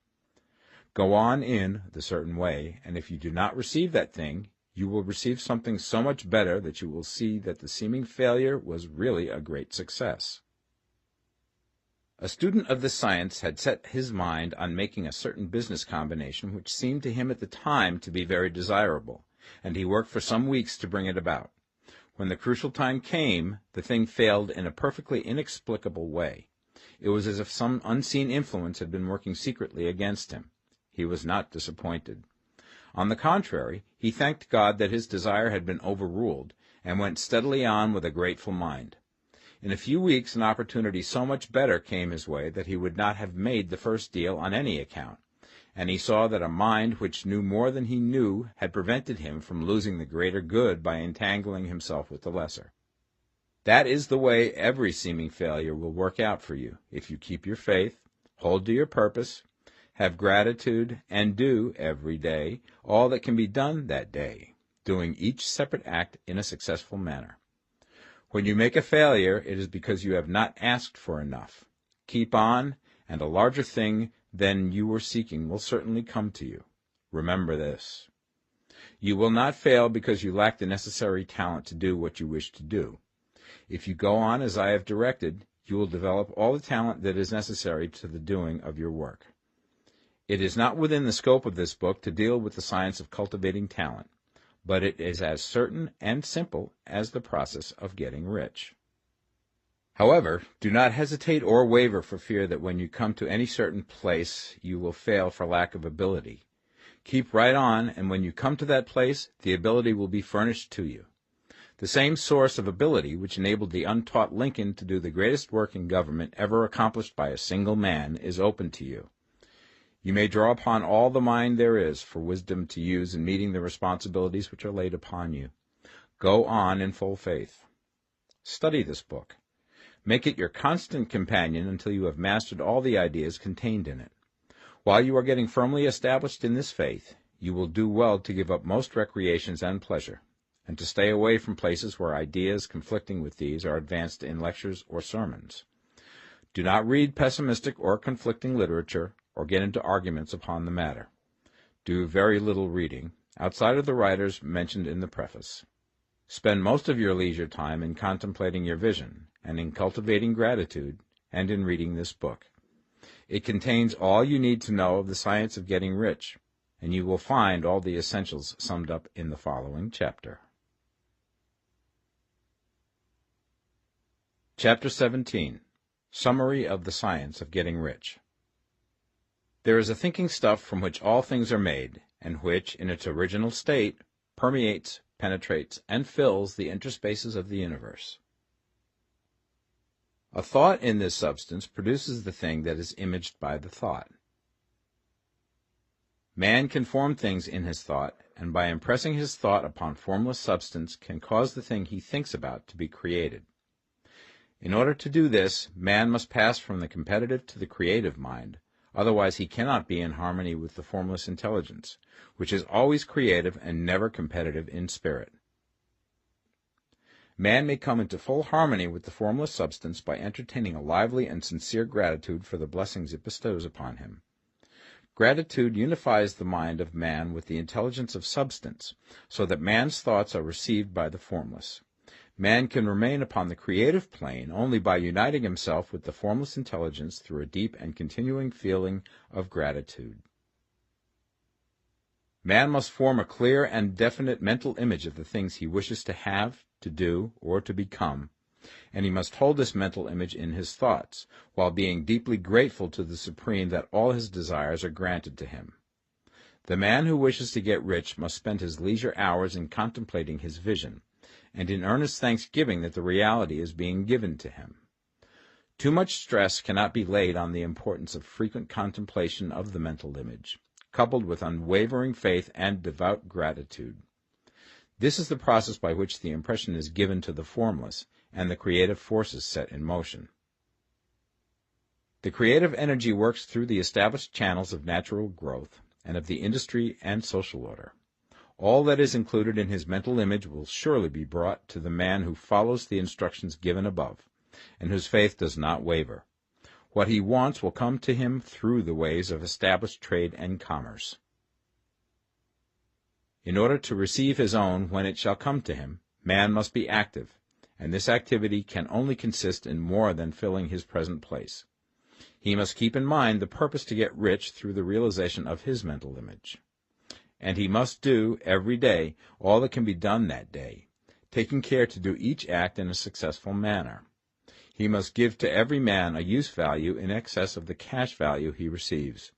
Go on in the certain way, and if you do not receive that thing, you will receive something so much better that you will see that the seeming failure was really a great success. A student of this science had set his mind on making a certain business combination which seemed to him at the time to be very desirable, and he worked for some weeks to bring it about. When the crucial time came, the thing failed in a perfectly inexplicable way. It was as if some unseen influence had been working secretly against him. He was not disappointed. On the contrary, he thanked God that his desire had been overruled, and went steadily on with a grateful mind. In a few weeks an opportunity so much better came his way that he would not have made the first deal on any account, and he saw that a mind which knew more than he knew had prevented him from losing the greater good by entangling himself with the lesser. That is the way every seeming failure will work out for you, if you keep your faith, hold to your purpose, have gratitude, and do, every day, all that can be done that day, doing each separate act in a successful manner. When you make a failure, it is because you have not asked for enough. Keep on, and a larger thing than you were seeking will certainly come to you. Remember this. You will not fail because you lack the necessary talent to do what you wish to do. If you go on as I have directed, you will develop all the talent that is necessary to the doing of your work. It is not within the scope of this book to deal with the science of cultivating talent, but it is as certain and simple as the process of getting rich. However, do not hesitate or waver for fear that when you come to any certain place you will fail for lack of ability. Keep right on, and when you come to that place, the ability will be furnished to you. The same source of ability which enabled the untaught Lincoln to do the greatest work in government ever accomplished by a single man is open to you. You may draw upon all the mind there is for wisdom to use in meeting the responsibilities which are laid upon you. Go on in full faith. Study this book. Make it your constant companion until you have mastered all the ideas contained in it. While you are getting firmly established in this faith, you will do well to give up most recreations and pleasure, and to stay away from places where ideas conflicting with these are advanced in lectures or sermons. Do not read pessimistic or conflicting literature, or get into arguments upon the matter. Do very little reading, outside of the writers mentioned in the preface. Spend most of your leisure time in contemplating your vision, and in cultivating gratitude, and in reading this book. It contains all you need to know of the science of getting rich, and you will find all the essentials summed up in the following chapter. Chapter 17. Summary of the Science of Getting Rich. There is a thinking stuff from which all things are made, and which, in its original state, permeates, penetrates, and fills the interspaces of the universe. A thought in this substance produces the thing that is imaged by the thought. Man can form things in his thought, and by impressing his thought upon formless substance can cause the thing he thinks about to be created. In order to do this, man must pass from the competitive to the creative mind, otherwise he cannot be in harmony with the formless intelligence, which is always creative and never competitive in spirit. Man may come into full harmony with the formless substance by entertaining a lively and sincere gratitude for the blessings it bestows upon him. Gratitude unifies the mind of man with the intelligence of substance, so that man's thoughts are received by the formless. Man can remain upon the creative plane only by uniting himself with the formless intelligence through a deep and continuing feeling of gratitude. Man must form a clear and definite mental image of the things he wishes to have, to do, or to become, and he must hold this mental image in his thoughts, while being deeply grateful to the Supreme that all his desires are granted to him. The man who wishes to get rich must spend his leisure hours in contemplating his vision, and in earnest thanksgiving that the reality is being given to him. Too much stress cannot be laid on the importance of frequent contemplation of the mental image, coupled with unwavering faith and devout gratitude. This is the process by which the impression is given to the formless, and the creative forces set in motion. The creative energy works through the established channels of natural growth, and of the industry and social order. All that is included in his mental image will surely be brought to the man who follows the instructions given above, and whose faith does not waver. What he wants will come to him through the ways of established trade and commerce. In order to receive his own when it shall come to him, man must be active, and this activity can only consist in more than filling his present place. He must keep in mind the purpose to get rich through the realization of his mental image. and he must do every day all that can be done that day, taking care to do each act in a successful manner. He must give to every man a use value in excess of the cash value he receives,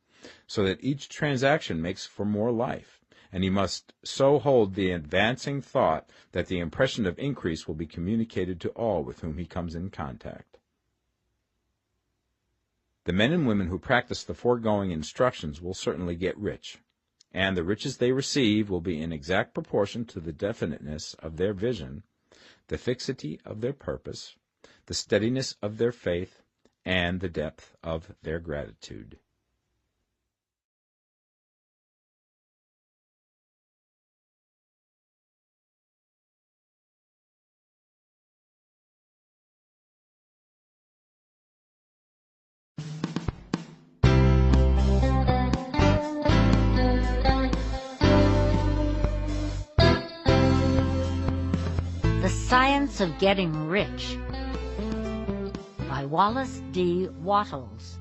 so that each transaction makes for more life, and he must so hold the advancing thought that the impression of increase will be communicated to all with whom he comes in contact. The men and women who practice the foregoing instructions will certainly get rich, and the riches they receive will be in exact proportion to the definiteness of their vision, the fixity of their purpose, the steadiness of their faith, and the depth of their gratitude. The Science of Getting Rich by Wallace D. Wattles.